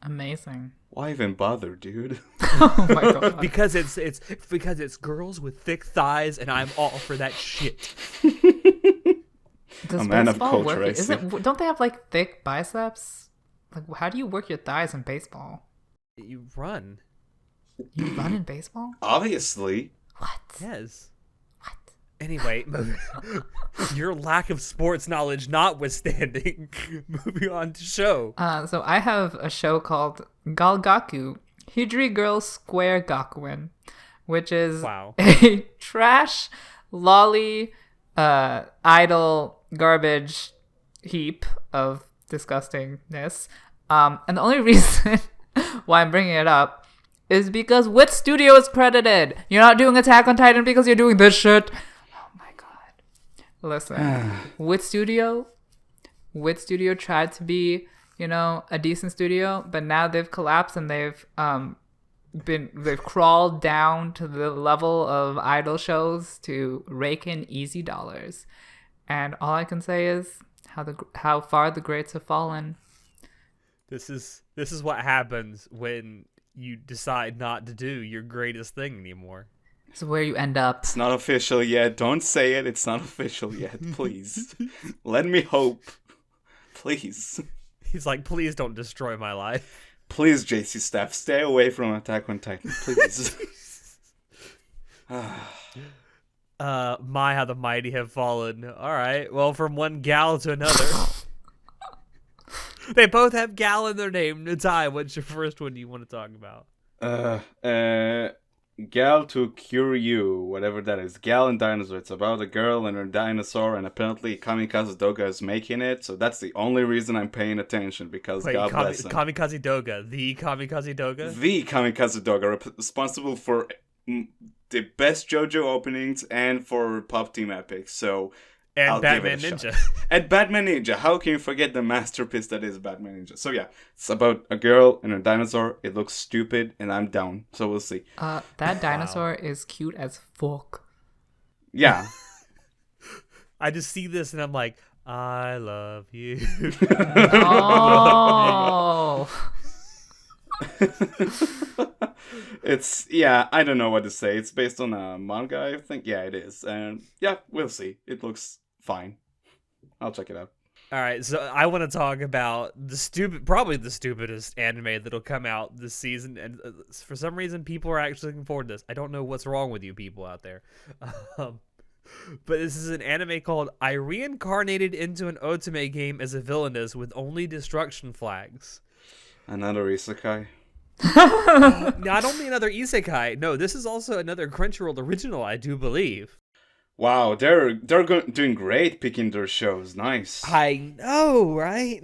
Amazing. Why even bother, dude? Oh my god. Because it's girls with thick thighs, and I'm all for that shit. Does A man of baseball culture, I work? see. Don't they have like thick biceps? Like, how do you work your thighs in baseball? You run. You run in baseball? Obviously. What? Yes. What? Anyway, your lack of sports knowledge notwithstanding, moving on to show. So I have a show called Galgaku, Hidri Girl Square Gakuin, which is Wow. a trash, lolly, idle, garbage heap of disgustingness. And the only reason why I'm bringing it up is because which studio is credited? You're not doing Attack on Titan because you're doing this shit. Oh my god. Listen, which studio tried to be, a decent studio, but now they've collapsed and they've crawled down to the level of idol shows to rake in easy dollars. And all I can say is how far the greats have fallen. This is what happens when you decide not to do your greatest thing anymore. It's where you end up. It's not official yet. Don't say it. It's not official yet. Please. Let me hope. Please. He's like, please don't destroy my life. Please, JC staff, stay away from Attack on Titan. Please. My, how the mighty have fallen. All right. Well, from one gal to another. They both have gal in their name. Natai, what's your first one you want to talk about? Gal to Cure You, whatever that is. Gal and Dinosaur. It's about a girl and her dinosaur, and apparently Kamikaze Doga is making it, so that's the only reason I'm paying attention, because Wait, God bless him. Kamikaze Doga. The Kamikaze Doga? The Kamikaze Doga, responsible for the best JoJo openings and for Pop Team Epics, so And I'll Batman give it a Ninja. shot. And Batman Ninja. How can you forget the masterpiece that is Batman Ninja? So yeah, it's about a girl and a dinosaur. It looks stupid, and I'm down. So we'll see. That dinosaur is cute as fuck. Yeah. I just see this and I'm like, I love you. Oh. I don't know what to say. It's based on a manga, I think. Yeah, it is. And yeah, we'll see. It looks fine. I'll check it out. All right, so I want to talk about probably the stupidest anime that'll come out this season, and for some reason, people are actually looking forward to this. I don't know what's wrong with you people out there, but this is an anime called "I Reincarnated into an Otome Game as a Villainess with Only Destruction Flags." Another isekai. No, I don't mean another isekai. No, this is also another Crunchyroll original, I do believe. Wow, they're doing great picking their shows. Nice. I know, right?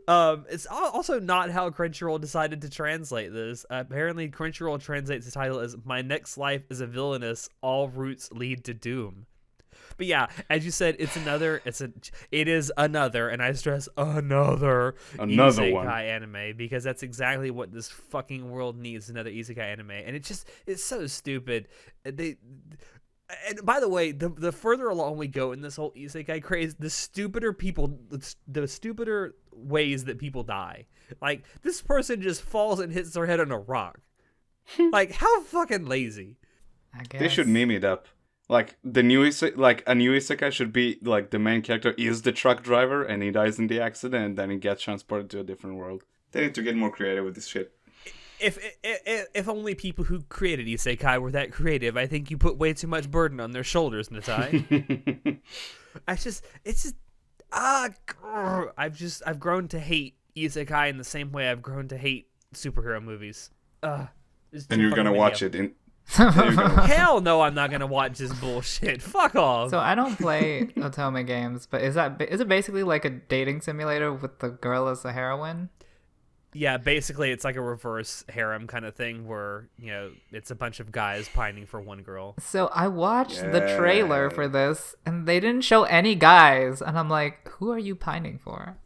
It's also not how Crunchyroll decided to translate this. Apparently, Crunchyroll translates the title as "My Next Life is a Villainess. All Routes Lead to Doom." But yeah, as you said, it is another, and I stress another isekai one anime, because that's exactly what this fucking world needs, another isekai anime. And it's so stupid. And by the way, the further along we go in this whole isekai craze, the stupider ways that people die. Like, this person just falls and hits their head on a rock. Like, how fucking lazy. I guess. They should meme it up. Like, a new isekai should be, like, the main character is the truck driver, and he dies in the accident, and then he gets transported to a different world. They need to get more creative with this shit. If only people who created isekai were that creative, I think you put way too much burden on their shoulders, Natai. I've grown to hate isekai in the same way I've grown to hate superhero movies. And you're gonna watch it in... Hell no, I'm not gonna watch this bullshit. Fuck off. So I don't play Otome games, but is it basically like a dating simulator with the girl as the heroine? Yeah, basically it's like a reverse harem kind of thing where, it's a bunch of guys pining for one girl. So I watched the trailer for this, and they didn't show any guys, and I'm like, who are you pining for?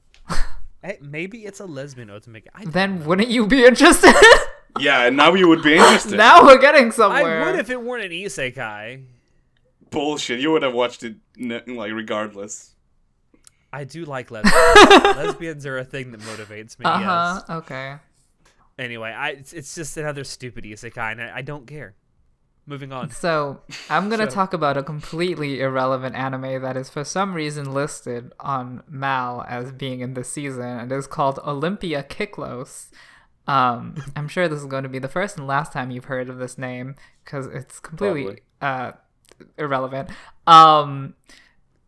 Hey, maybe it's a lesbian Otome. Then wouldn't you be interested? Yeah, now you would be interested. Now we're getting somewhere. I would if it weren't an isekai. Bullshit, you would have watched it, like, regardless. I do like lesbians. Lesbians are a thing that motivates me. Yes. Okay. Anyway, it's just another stupid isekai, and I don't care. Moving on. So I'm gonna So- talk about a completely irrelevant anime that is for some reason listed on Mal as being in this season. It is called Olympia Kiklos. I'm sure this is going to be the first and last time you've heard of this name because it's completely irrelevant.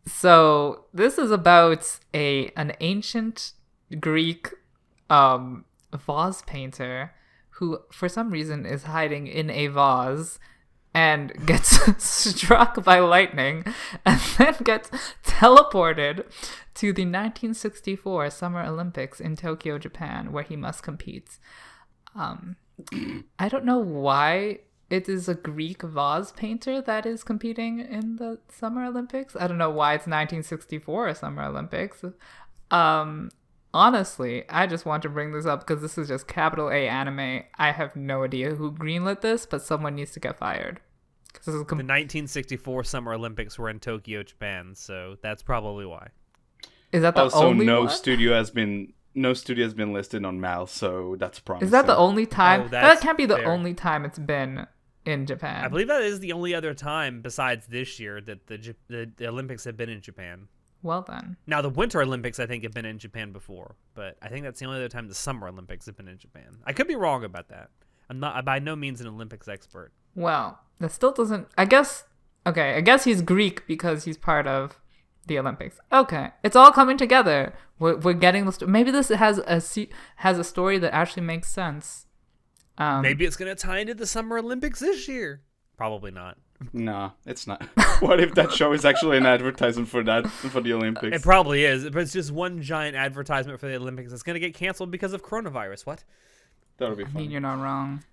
So this is about an ancient Greek vase painter who for some reason is hiding in a vase and gets struck by lightning and then gets teleported to the 1964 Summer Olympics in Tokyo, Japan, where he must compete. I don't know why it is a Greek vase painter that is competing in the Summer Olympics. I don't know why it's 1964 Summer Olympics. Honestly, I just want to bring this up because this is just capital A anime. I have no idea who greenlit this, but someone needs to get fired. The 1964 Summer Olympics were in Tokyo, Japan, so that's probably why. Is that the Also, only no one? studio has been listed on Mal, so that's promising. Is that the only time? Oh, that that's can't be the fair. only time it's been in Japan. I believe that is the only other time besides this year that the Olympics have been in Japan. Well then. Now, the Winter Olympics, I think, have been in Japan before, but I think that's the only other time the Summer Olympics have been in Japan. I could be wrong about that. I'm by no means an Olympics expert. Well, that still doesn't. I guess he's Greek because he's part of the Olympics. Okay, it's all coming together. We're getting the maybe this has a story that actually makes sense. Maybe it's gonna tie into the Summer Olympics this year. Probably not. Nah, it's not. What if that show is actually an advertisement for the Olympics? It probably is, but it's just one giant advertisement for the Olympics. It's gonna get canceled because of coronavirus. What? That would be I fun. mean, you're not wrong.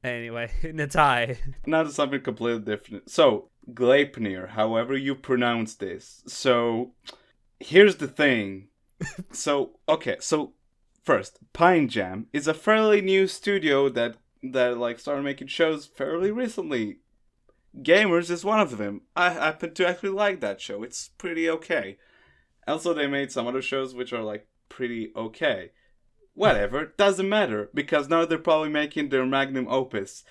Anyway, Natai. Now to something completely different. So, Gleipnir, however you pronounce this. So, here's the thing. So first, Pine Jam is a fairly new studio that like started making shows fairly recently. Gamers is one of them. I happen to actually like that show. It's pretty okay. Also, they made some other shows which are like pretty okay. Whatever, doesn't matter, because now they're probably making their magnum opus.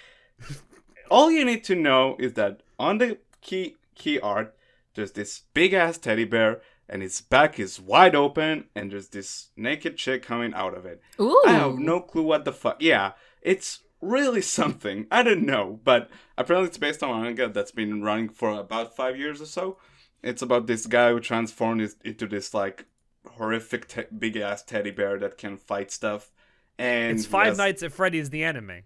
All you need to know is that on the key art, there's this big ass teddy bear, and its back is wide open, and there's this naked chick coming out of it. Ooh. I have no clue what the fuck. Yeah, it's really something. I don't know, but apparently it's based on a manga that's been running for about 5 years or so. It's about this guy who transformed into this like horrific big ass teddy bear that can fight stuff, and It's Five Nights at Freddy's the anime.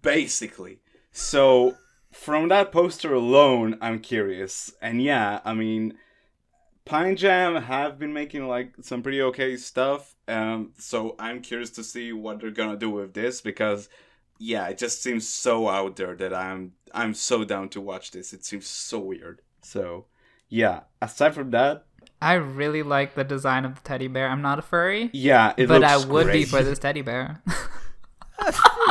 basically. So from that poster alone, I'm curious, and yeah, I mean, Pine Jam have been making like some pretty okay stuff, so I'm curious to see what they're gonna do with this, because yeah, it just seems so out there that I'm so down to watch this. It seems so weird. So yeah, aside from that, I really like the design of the teddy bear. I'm not a furry. yeah, it but looks I would be great. for this teddy bear.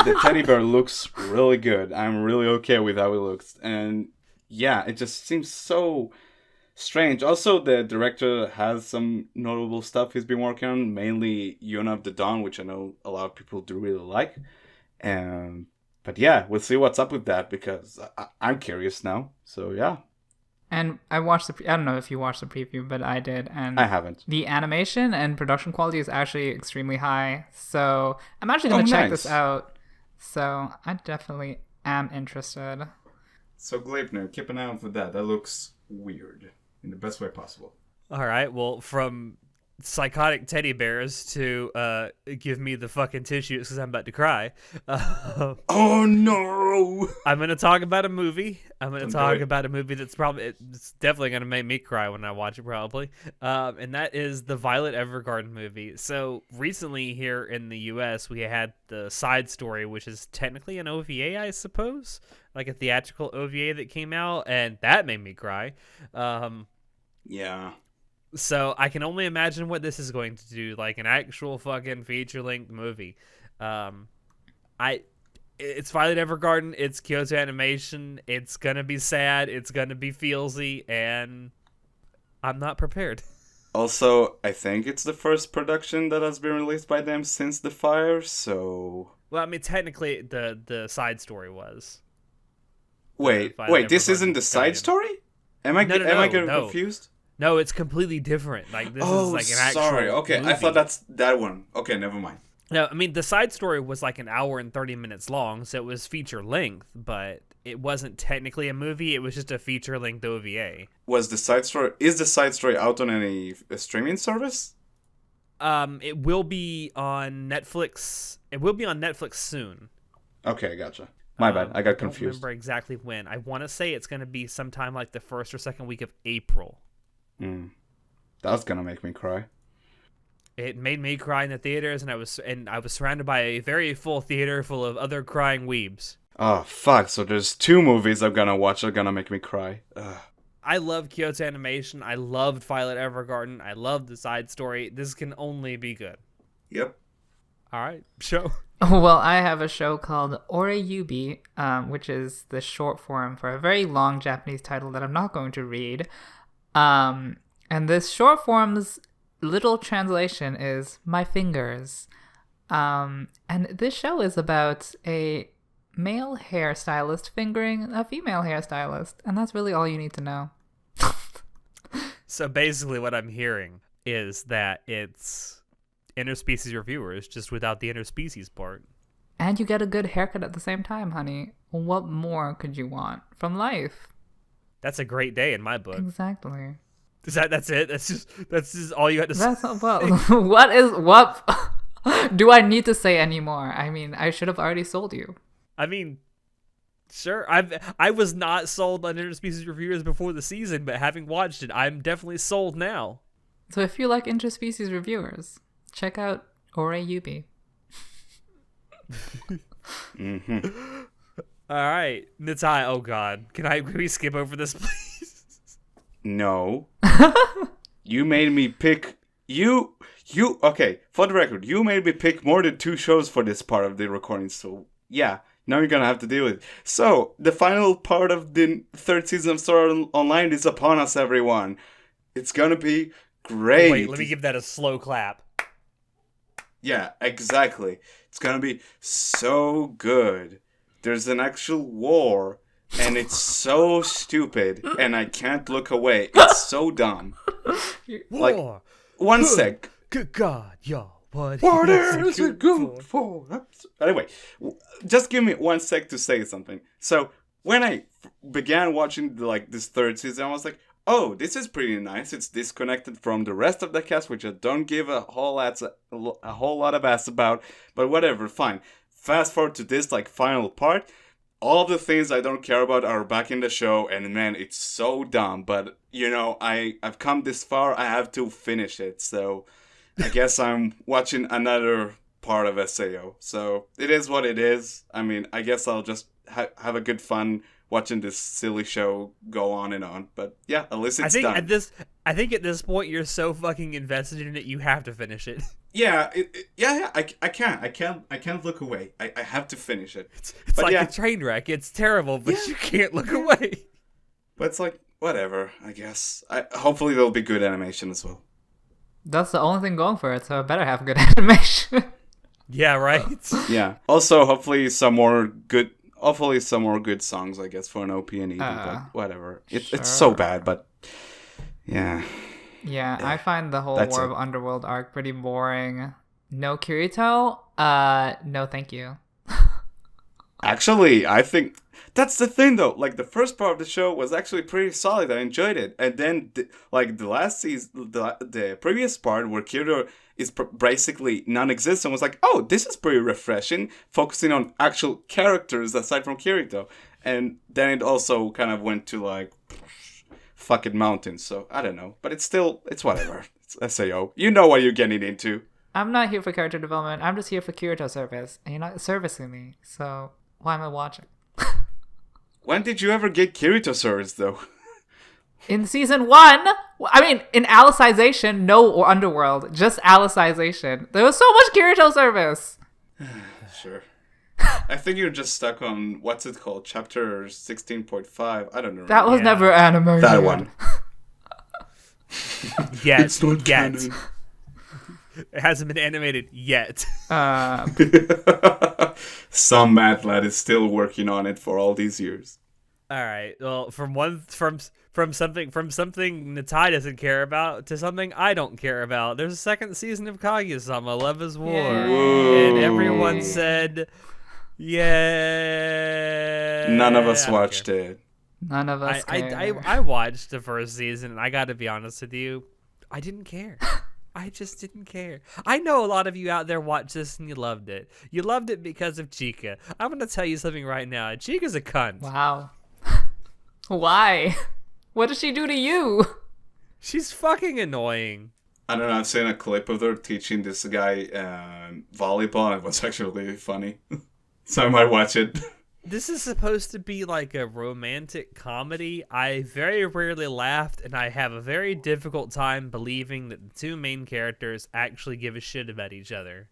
The teddy bear looks really good. I'm really okay with how it looks. And yeah, it just seems so strange. Also, the director has some notable stuff he's been working on, mainly Yuna of the Dawn, which I know a lot of people do really like. But yeah, we'll see what's up with that, because I'm curious now. So yeah. And I watched I don't know if you watched the preview, but I did, and I haven't. the animation and production quality is actually extremely high. So I'm actually gonna check this out. So I definitely am interested. So Gleipnir, keep an eye out for that. That looks weird in the best way possible. All right, well, from psychotic teddy bears to give me the fucking tissues because I'm about to cry. Oh no! I'm gonna talk about a movie. I'm gonna Don't talk do it. about a movie that's it's definitely gonna make me cry when I watch it, probably. And that is the Violet Evergarden movie. So recently here in the U.S., we had the Side Story, which is technically an OVA, I suppose, like a theatrical OVA that came out, and that made me cry. Yeah. So I can only imagine what this is going to do, like an actual fucking feature-length movie. It's Violet Evergarden, it's Kyoto Animation, it's gonna be sad, it's gonna be feelsy, and I'm not prepared. Also, I think it's the first production that has been released by them since the fire, so... Well, I mean, technically, the side story was. Wait, this isn't the side story? Am I getting no. confused? No, it's completely different. Like, this is like an actual sorry. Okay, movie. I thought that's that one. Okay, never mind. No, I mean, the side story was like an hour and 30 minutes long, so it was feature length, but it wasn't technically a movie. It was just a feature length OVA. Is the side story out on any streaming service? It will be on Netflix. It will be on Netflix soon. Okay, gotcha. My bad. I got confused. I don't remember exactly when. I want to say it's going to be sometime like the first or second week of April. That's gonna make me cry. It made me cry in the theaters, and I was surrounded by a very full theater full of other crying weebs. Oh fuck! So there's 2 movies I'm gonna watch that are gonna make me cry. Ugh. I love Kyoto Animation. I loved Violet Evergarden. I loved the side story. This can only be good. Yep. All right, show. Well, I have a show called Oreyubi, which is the short form for a very long Japanese title that I'm not going to read. And this short form's little translation is My Fingers. And this show is about a male hairstylist fingering a female hairstylist. And that's really all you need to know. So basically what I'm hearing is that it's interspecies reviewers, just without the interspecies part. And you get a good haircut at the same time, honey. What more could you want from life? That's a great day in my book. Exactly. That's it? That's just all you had to say? That's not, well, what do I need to say anymore? I mean, I should have already sold you. I mean, sure. I was not sold on interspecies reviewers before the season, but having watched it, I'm definitely sold now. So if you like interspecies reviewers, check out Oreyubi. All right, Natai. Oh God, can we skip over this, please? No. You made me pick. You. Okay. For the record, you made me pick more than 2 shows for this part of the recording. So yeah, now you're gonna have to deal with it. So the final part of the 3rd season of Sword Art Online is upon us, everyone. It's gonna be great. Wait, let me give that a slow clap. Yeah, exactly. It's gonna be so good. There's an actual war, and it's so stupid, and I can't look away. It's so dumb. Like, War. one Good. sec. Good God, y'all. What Is it good for? Anyway, just give me 1 sec to say something. So, when I began watching this 3rd season, I was like, oh, this is pretty nice. It's disconnected from the rest of the cast, which I don't give a whole lot of ass about. But whatever, fine. Fast forward to this final part. All the things I don't care about are back in the show, and man, it's so dumb. But I've come this far. I have to finish it. So I guess I'm watching another part of SAO. So it is what it is. I mean, I guess I'll just have a good fun watching this silly show go on and on. But yeah, at least it's done. I think at this point you're so fucking invested in it, you have to finish it. Yeah, I can't look away. I have to finish it. It's like a train wreck. It's terrible, but you can't look away. But it's like, whatever, I guess. Hopefully there'll be good animation as well. That's the only thing going for it, so it better have good animation. Yeah, right? Yeah. Also, hopefully some more good songs, I guess, for an OP and ED, but whatever. It's so bad, but yeah. Yeah, I find the whole That's War it. of Underworld arc pretty boring. No Kirito? No thank you. Actually, I think that's the thing, though. Like, the first part of the show was actually pretty solid. I enjoyed it. And then, the last season, the previous part where Kirito is basically non-existent was like, oh, this is pretty refreshing, focusing on actual characters aside from Kirito. And then it also kind of went to, fucking mountains. So, I don't know. But it's whatever. It's SAO. You know what you're getting into. I'm not here for character development. I'm just here for Kirito service. And you're not servicing me. So, why am I watching? When did you ever get Kirito service, though? In season 1, I mean, in Alicization, no Underworld, just Alicization. There was so much Kirito service. Sure. I think you're just stuck on, what's it called? Chapter 16.5. I don't know. That was never animated. That one. Yet. It's not Yet. canon. It hasn't been animated yet. Some mad lad is still working on it for all these years. All right. Well, from something Natai doesn't care about to something I don't care about. There's a second season of Kaguya-sama, Love is War, Yay. and everyone Whoa. said, "Yeah." None of us I don't watched care. it. None of us care. I watched the first season, and I got to be honest with you, I didn't care. I just didn't care. I know a lot of you out there watched this and you loved it. You loved it because of Chica. I'm going to tell you something right now. Chica's a cunt. Wow. Why? What did she do to you? She's fucking annoying. I don't know. I've seen a clip of her teaching this guy volleyball, and it was actually really funny. So I might watch it. This is supposed to be like a romantic comedy. I very rarely laughed, and I have a very difficult time believing that the two main characters actually give a shit about each other.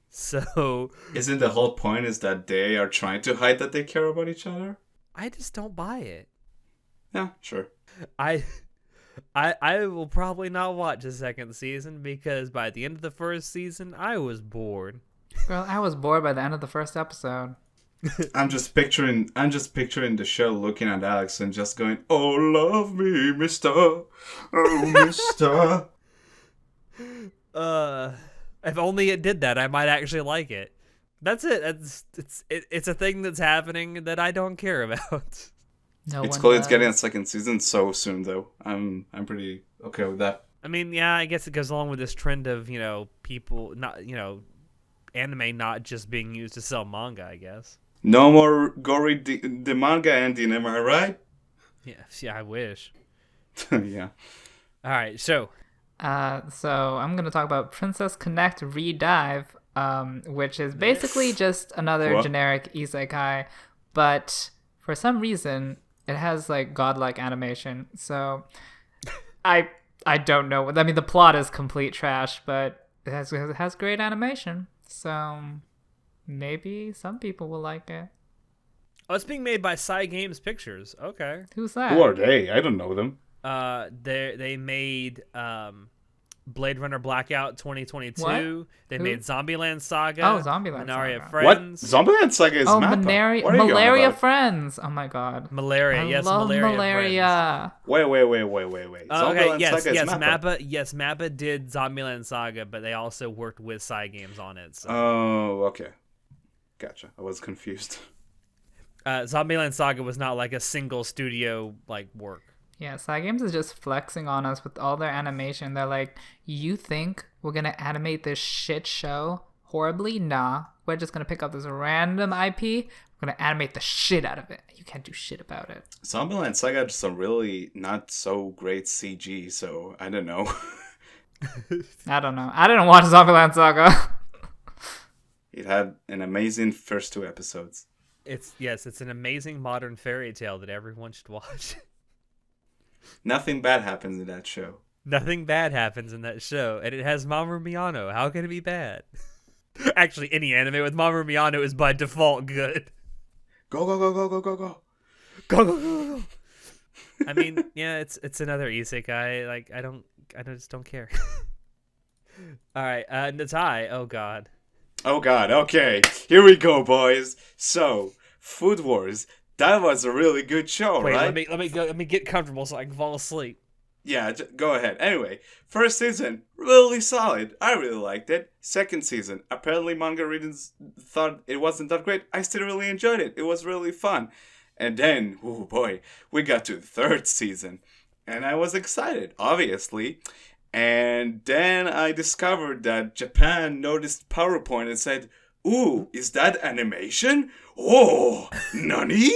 So... Isn't the whole point is that they are trying to hide that they care about each other? I just don't buy it. Yeah, sure. I will probably not watch the second season because by the end of the first season, I was bored. Girl, I was bored by the end of the first episode. I'm just picturing the show looking at Alex and just going, "Oh, love me, mister. Oh, mister." If only it did that, I might actually like it. That's it. It's a thing that's happening that I don't care about. No It's one cool. It's does. getting a second season so soon, though. I'm pretty okay with that. I mean, yeah, I guess it goes along with this trend of, people not, anime not just being used to sell manga, I guess. No more gory the manga ending, am I right? Yeah, I wish. Yeah. All right, so So I'm going to talk about Princess Connect Redive, which is basically just another What? generic isekai, but for some reason it has like godlike animation. So I don't know. I mean, the plot is complete trash, but it has great animation. So maybe some people will like it. oh, it's being made by Psy Games Pictures. Okay. Who's that? Who are they? I don't know them. They made Blade Runner Blackout 2022. What? They Who? manaria Zombieland Saga. Oh, Zombieland Manaria Saga. Friends. What? Zombieland Saga is Oh, Mappa. Malaria, What are you on Malaria about? Friends. Oh my god. Malaria. I Yes, love Malaria. Malaria. Wait. Okay, Zombieland yes, Saga is Mappa. Mappa did Zombieland Saga, but they also worked with Psy Games on it. So. Oh, okay. Gotcha. I was confused. Zombieland Saga was not like a single studio work. Yeah, Cygames is just flexing on us with all their animation. They're like, you think we're gonna animate this shit show horribly? Nah. We're just gonna pick up this random IP. We're gonna animate the shit out of it. You can't do shit about it. Zombieland Saga had some really not so great CG, so I don't know. I don't know. I didn't watch Zombieland Saga. It had an amazing first 2 episodes. It's an amazing modern fairy tale that everyone should watch. Nothing bad happens in that show. Nothing bad happens in that show, and it has Mamoru Miyano. How can it be bad? Actually, any anime with Mamoru Miyano is by default good. Go, go, go, go, go, go, go. Go, go, go, go. I mean, yeah, it's another isekai. I just don't care. All right, Natai. Oh God. Oh god, okay. Here we go, boys. So, Food Wars. That was a really good show, Wait, right? let me get comfortable so I can fall asleep. Yeah, go ahead. Anyway, first season, really solid. I really liked it. Second season, apparently manga readers thought it wasn't that great. I still really enjoyed it. It was really fun. And then, oh boy, we got to the third season. And I was excited, obviously. And then I discovered that Japan noticed PowerPoint and said, "Ooh, is that animation? Oh, nani?"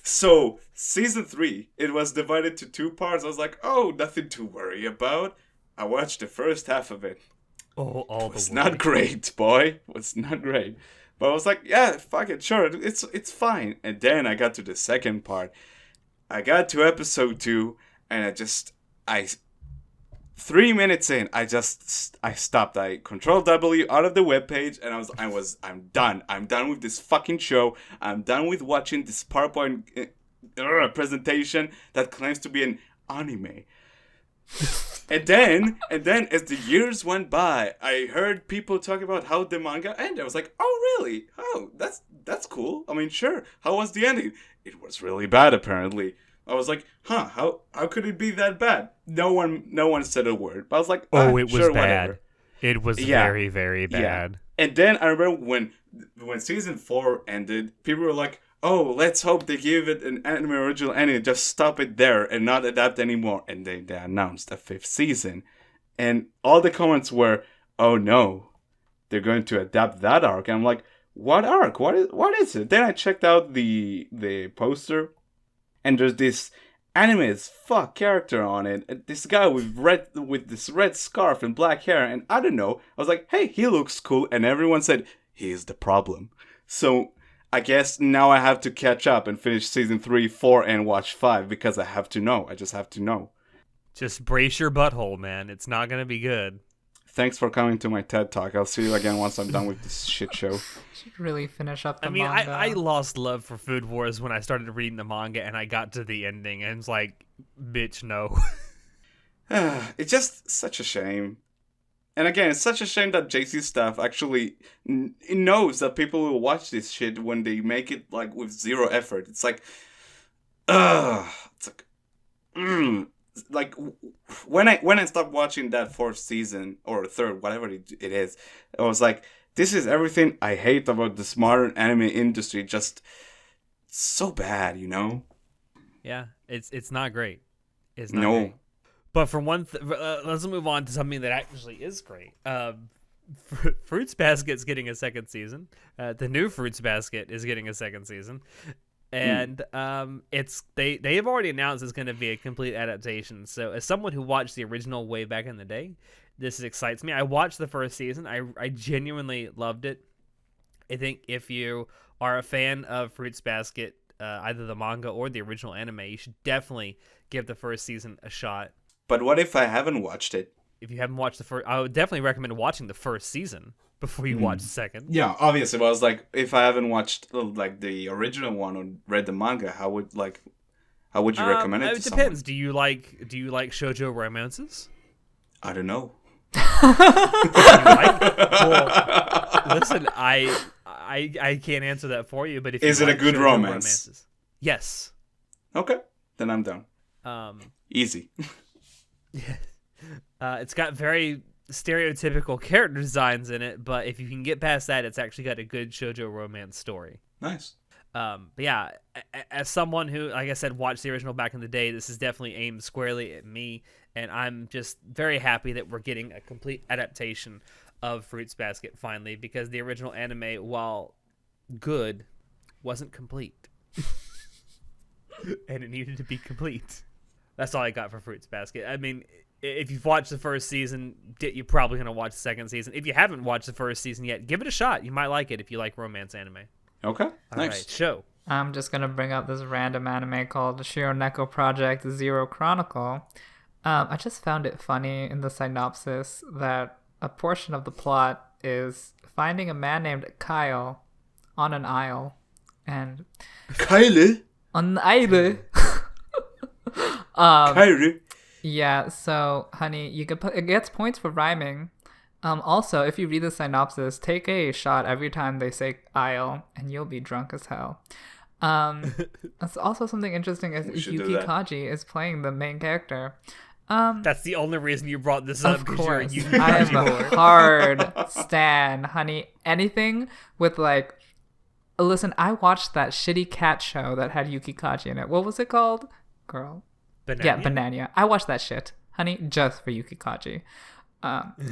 So, season 3, it was divided to 2 parts. I was like, oh, nothing to worry about. I watched the first half of it. Oh, all It was the not great, boy. It was not great. But I was like, yeah, fuck it, sure, it's fine. And then I got to the second part. I got to episode 2, and 3 minutes in, I stopped. I Control W out of the webpage, and I'm done. I'm done with this fucking show. I'm done with watching this PowerPoint presentation that claims to be an anime. And then as the years went by, I heard people talk about how the manga ended. I was like, oh really? Oh, that's cool. I mean, sure. How was the ending? It was really bad, apparently. I was like, huh? How could it be that bad? No one said a word. But I was like, Oh, it was sure, bad. whatever. It was Yeah. very, very bad. Yeah. And then I remember when season 4 ended, people were like, oh, let's hope they give it an anime original ending, just stop it there and not adapt anymore. And they announced a 5th season. And all the comments were, oh no, they're going to adapt that arc. And I'm like, what arc? What is it? Then I checked out the poster, and there's this anime as fuck character on it. And this guy with this red scarf and black hair, and I don't know. I was like, hey, he looks cool, and everyone said he is the problem. So I guess now I have to catch up and finish season 3, 4, and watch 5 because I have to know. I just have to know. Just brace your butthole, man. It's not gonna be good. Thanks for coming to my TED Talk. I'll see you again once I'm done with this shit show. Should really finish up the I mean, manga. I lost love for Food Wars when I started reading the manga and I got to the ending and it's like, bitch, no. It's just such a shame. And again, it's such a shame that JC staff actually knows that people will watch this shit when they make it like with zero effort. It's like, it's like, like when I stopped watching that 4th season or 3rd, whatever it is, I was like, this is everything I hate about this modern anime industry. Just so bad, you know? Yeah, it's not great. It's not No. great. But for one, let's move on to something that actually is great. Fruits Basket's getting a 2nd season. The new Fruits Basket is getting a 2nd season, and they have already announced it's going to be a complete adaptation. So as someone who watched the original way back in the day, this excites me. I watched the 1st season. I genuinely loved it. I think if you are a fan of Fruits Basket, either the manga or the original anime, you should definitely give the 1st season a shot. But what if I haven't watched it? If you haven't watched the 1st, I would definitely recommend watching the 1st season before you watch the 2nd. Yeah, obviously. But I was like, if I haven't watched like the original one or read the manga, how would you recommend it to It someone? depends. Do you like shoujo romances? I don't know. Well, listen, I can't answer that for you. But if Is you it a like good shoujo romance? romances, yes. Okay, then I'm down. Easy. It's got very stereotypical character designs in it, but if you can get past that, it's actually got a good shoujo romance story. Nice. But yeah, as someone who, like I said, watched the original back in the day, this is definitely aimed squarely at me, and I'm just very happy that we're getting a complete adaptation of Fruits Basket finally, because the original anime, while good, wasn't complete. And it needed to be complete. That's all I got for Fruits Basket. I mean, if you've watched the 1st season, you're probably going to watch the 2nd season. If you haven't watched the 1st season yet, give it a shot. You might like it if you like romance anime. Okay, All nice. right, show. I'm just gonna bring up this random anime called Shironeko Project Zero Chronicle. I just found it funny in the synopsis that a portion of the plot is finding a man named Kyle on an isle, and Kyle. on the isle. Kyle. Yeah, so honey, you can it gets points for rhyming. Also, if you read the synopsis, take a shot every time they say "isle," and you'll be drunk as hell. That's also something interesting is should do Yuki that. Kaji is playing the main character. That's the only reason you brought this up. Of because you're a course, Yuki I am Kaji a whore. hard stan, honey. Anything with like, listen, I watched that shitty cat show that had Yuki Kaji in it. What was it called, girl? Banana? Yeah, Banana. I watched that shit, honey, just for Yuki Kaji.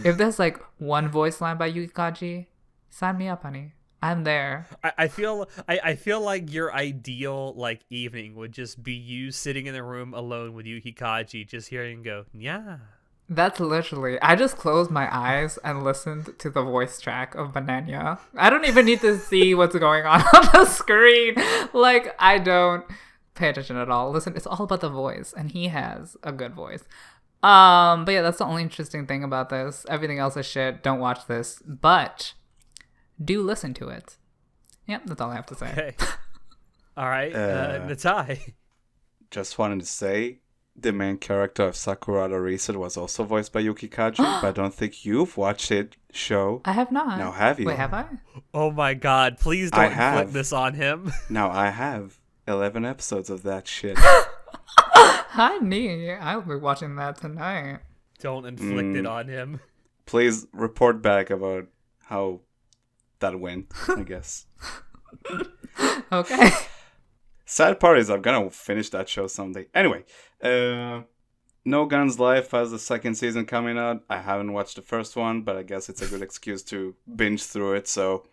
If there's like one voice line by Yuki Kaji, sign me up, honey. I'm there. I feel like your ideal like evening would just be you sitting in the room alone with Yuki Kaji, just hearing him go, yeah. That's literally. I just closed my eyes and listened to the voice track of Banana. I don't even need to see what's going on the screen. Like, I don't pay attention at all. Listen, it's all about the voice, and he has a good voice. But yeah, that's the only interesting thing about this. Everything else is shit. Don't watch this, but do listen to it. Yep, that's all I have to say. Okay. All right, Natai. Just wanted to say the main character of Sakurada Reset was also voiced by Yuki Kaji, but I don't think you've watched it show. I have not. Now have you? Wait, have I? Oh my god, please I don't have. inflict this on him. Now I have 11 episodes of that shit. Honey, I'll be watching that tonight. Don't inflict it on him. Please report back about how that went, I guess. Okay. Sad part is I'm gonna finish that show someday. Anyway, No Guns Life has the second season coming out. I haven't watched the first one, but I guess it's a good excuse to binge through it. So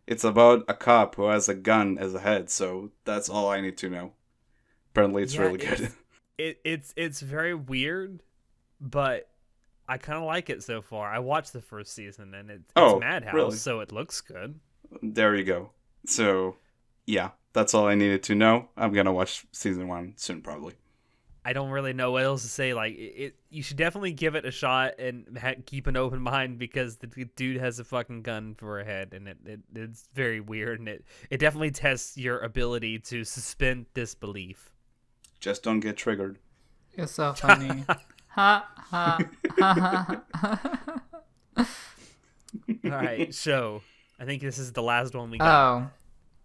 it's about a cop who has a gun as a head. So that's all I need to know. Apparently, it's really good. It's very weird, but I kind of like it so far. I watched the first season, and it's Madhouse, really? so it looks good. There you go. So yeah, that's all I needed to know. I'm gonna watch season 1 soon, probably. I don't really know what else to say. Like, you should definitely give it a shot and keep an open mind, because the dude has a fucking gun for a head, and it's very weird, and it definitely tests your ability to suspend disbelief. Just don't get triggered. You're so funny. Ha ha ha ha. All right, so I think this is the last one we got. Oh,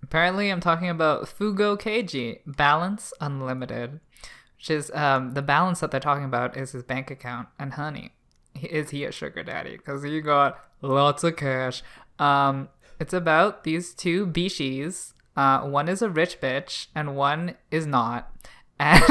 apparently I'm talking about Fugo Keiji, Balance Unlimited, which is the balance that they're talking about is his bank account. And honey, is he a sugar daddy? Because he got lots of cash. It's about these two bishis. One is a rich bitch and one is not. And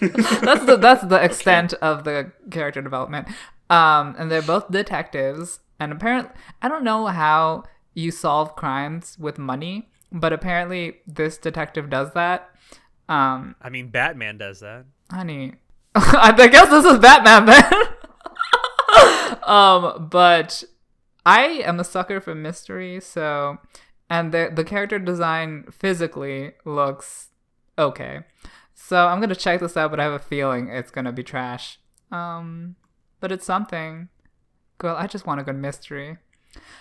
that's the extent of the character development. And they're both detectives. And apparently, I don't know how you solve crimes with money, but apparently this detective does that. I mean, Batman does that. Honey, I guess this is Batman then. But I am a sucker for mystery, so, and the character design physically looks okay. So I'm gonna check this out, but I have a feeling it's gonna be trash. But it's something. Girl, I just want a good mystery.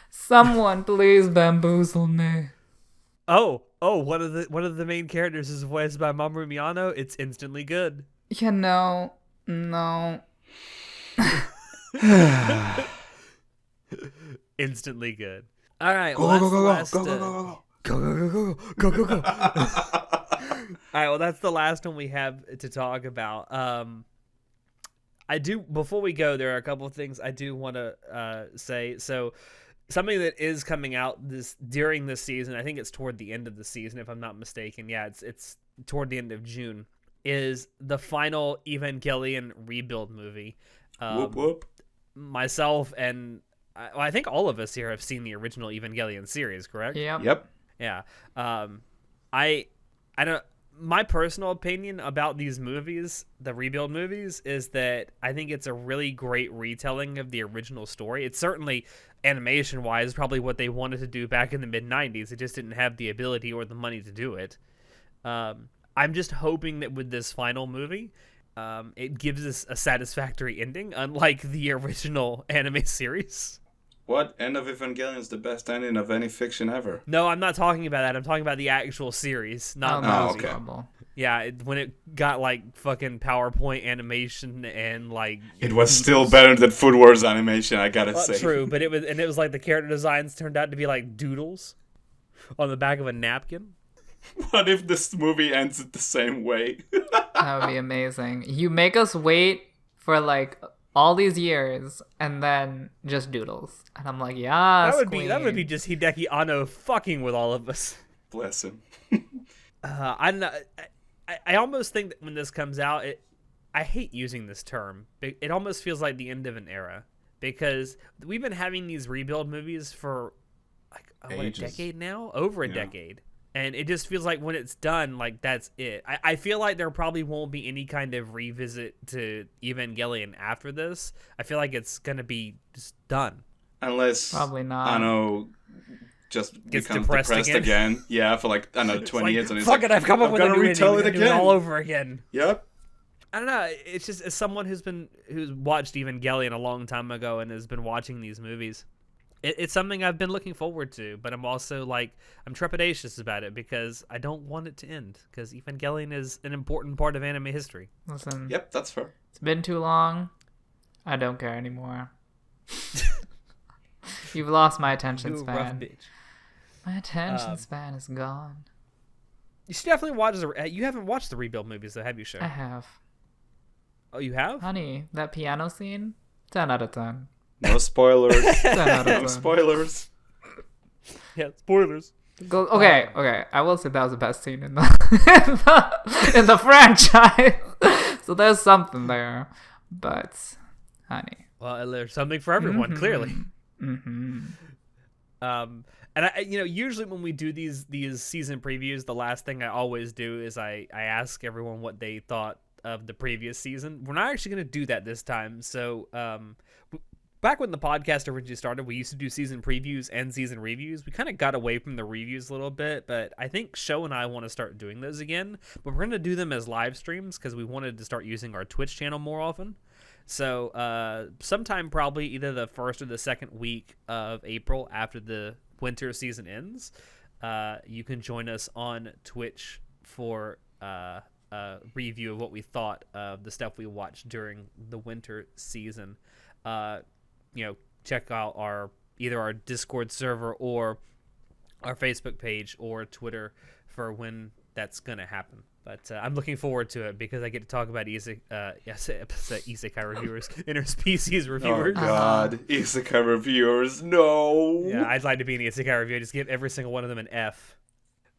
Someone please bamboozle me. Oh, one of the main characters is voiced by Mamoru Miyano. It's instantly good. You know, no. Instantly good. All right, Go, well, go, go, that's go, the go, last, go, go, go, go, go, go. All right, well, that's the last one we have to talk about. I do, before we go, there are a couple of things I do want to say. So, something that is coming out during this season, I think it's toward the end of the season, if I'm not mistaken. Yeah, it's toward the end of June, is the final Evangelion rebuild movie. Whoop, whoop. Myself and I think all of us here have seen the original Evangelion series, correct? Yep. Yeah. I don't. My personal opinion about these movies, the rebuild movies, is that I think it's a really great retelling of the original story. It's certainly, animation-wise, probably what they wanted to do back in the mid-90s. It just didn't have the ability or the money to do it. I'm just hoping that with this final movie, it gives us a satisfactory ending, unlike the original anime series. What? End of Evangelion is the best ending of any fiction ever. No, I'm not talking about that. I'm talking about the actual series, not the movie. Okay. Yeah, when it got like fucking PowerPoint animation and like it was still better than Food Wars animation, I gotta say. True, but it was like the character designs turned out to be like doodles on the back of a napkin. What if this movie ends it the same way? That would be amazing. You make us wait for like all these years and then just doodles, and I'm like, yeah, that would be just Hideki Anno fucking with all of us. Bless him. I don't know. I almost think that when this comes out, I hate using this term. It almost feels like the end of an era, because we've been having these rebuild movies for like a decade now, over a decade. And it just feels like when it's done, like, that's it. I feel like there probably won't be any kind of revisit to Evangelion after this. I feel like it's going to be just done. Unless probably not. Anno just gets becomes depressed again. Yeah, for like, I don't know, 20 years. And he's fuck like, it, I've come up with a new retell ending. it again. All over again. Yep. I don't know. It's just, as someone who's watched Evangelion a long time ago and has been watching these movies, It's something I've been looking forward to, but I'm also I'm trepidatious about it because I don't want it to end, because Evangelion is an important part of anime history. Listen. Yep, that's fair. It's been too long. I don't care anymore. You've lost my attention You a rough span. bitch. My attention span is gone. You should definitely watch you haven't watched the Rebuild movies though, have you, Sure? I have. Oh, you have? Honey, that piano scene? 10 out of 10. No spoilers. 10 out of 10. No spoilers. Yeah, spoilers. Okay. I will say that was the best scene in the in the franchise. So there's something there. But, honey. Well, there's something for everyone, clearly. Mm-hmm. And usually when we do these season previews, the last thing I always do is I ask everyone what they thought of the previous season. We're not actually going to do that this time. So, back when the podcast originally started, we used to do season previews and season reviews. We kind of got away from the reviews a little bit, but I think Show and I want to start doing those again. But we're going to do them as live streams because we wanted to start using our Twitch channel more often. So sometime probably either the first or the second week of April after the winter season ends, you can join us on Twitch for a review of what we thought of the stuff we watched during the winter season. Check out either our Discord server or our Facebook page or Twitter for when that's gonna happen. But I'm looking forward to it because I get to talk about isekai reviewers, interspecies reviewers. Oh God, isekai reviewers, no. Yeah, I'd like to be an isekai reviewer. Just give every single one of them an F.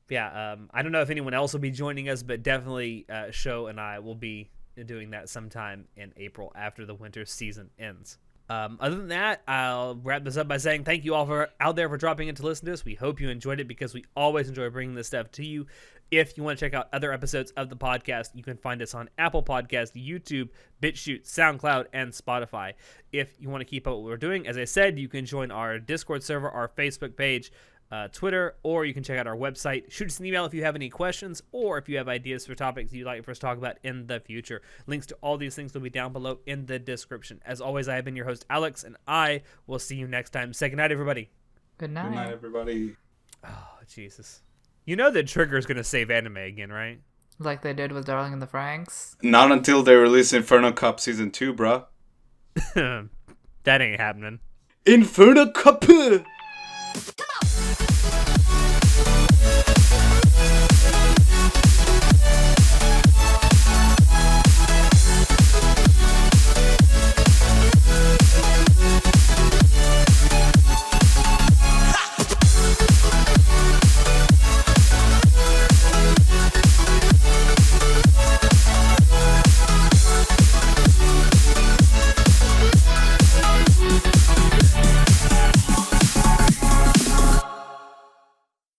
Yeah, I don't know if anyone else will be joining us, but definitely Sho and I will be doing that sometime in April after the winter season ends. Other than that, I'll wrap this up by saying thank you all out there for dropping in to listen to us. We hope you enjoyed it because we always enjoy bringing this stuff to you. If you want to check out other episodes of the podcast, you can find us on Apple Podcasts, YouTube, BitChute, SoundCloud, and Spotify. If you want to keep up what we're doing, as I said, you can join our Discord server, our Facebook page, Twitter, or you can check out our website. Shoot us an email if you have any questions or if you have ideas for topics you'd like for us to talk about in the future. Links to all these things will be down below in the description. As always, I have been your host, Alex, and I will see you next time. Say goodnight, everybody. Good night. Good night, everybody. Oh, Jesus. You know that Trigger's going to save anime again, right? Like they did with Darling in the Franxx. Not until they release Inferno Cup Season 2, bruh. That ain't happening. Inferno Cup!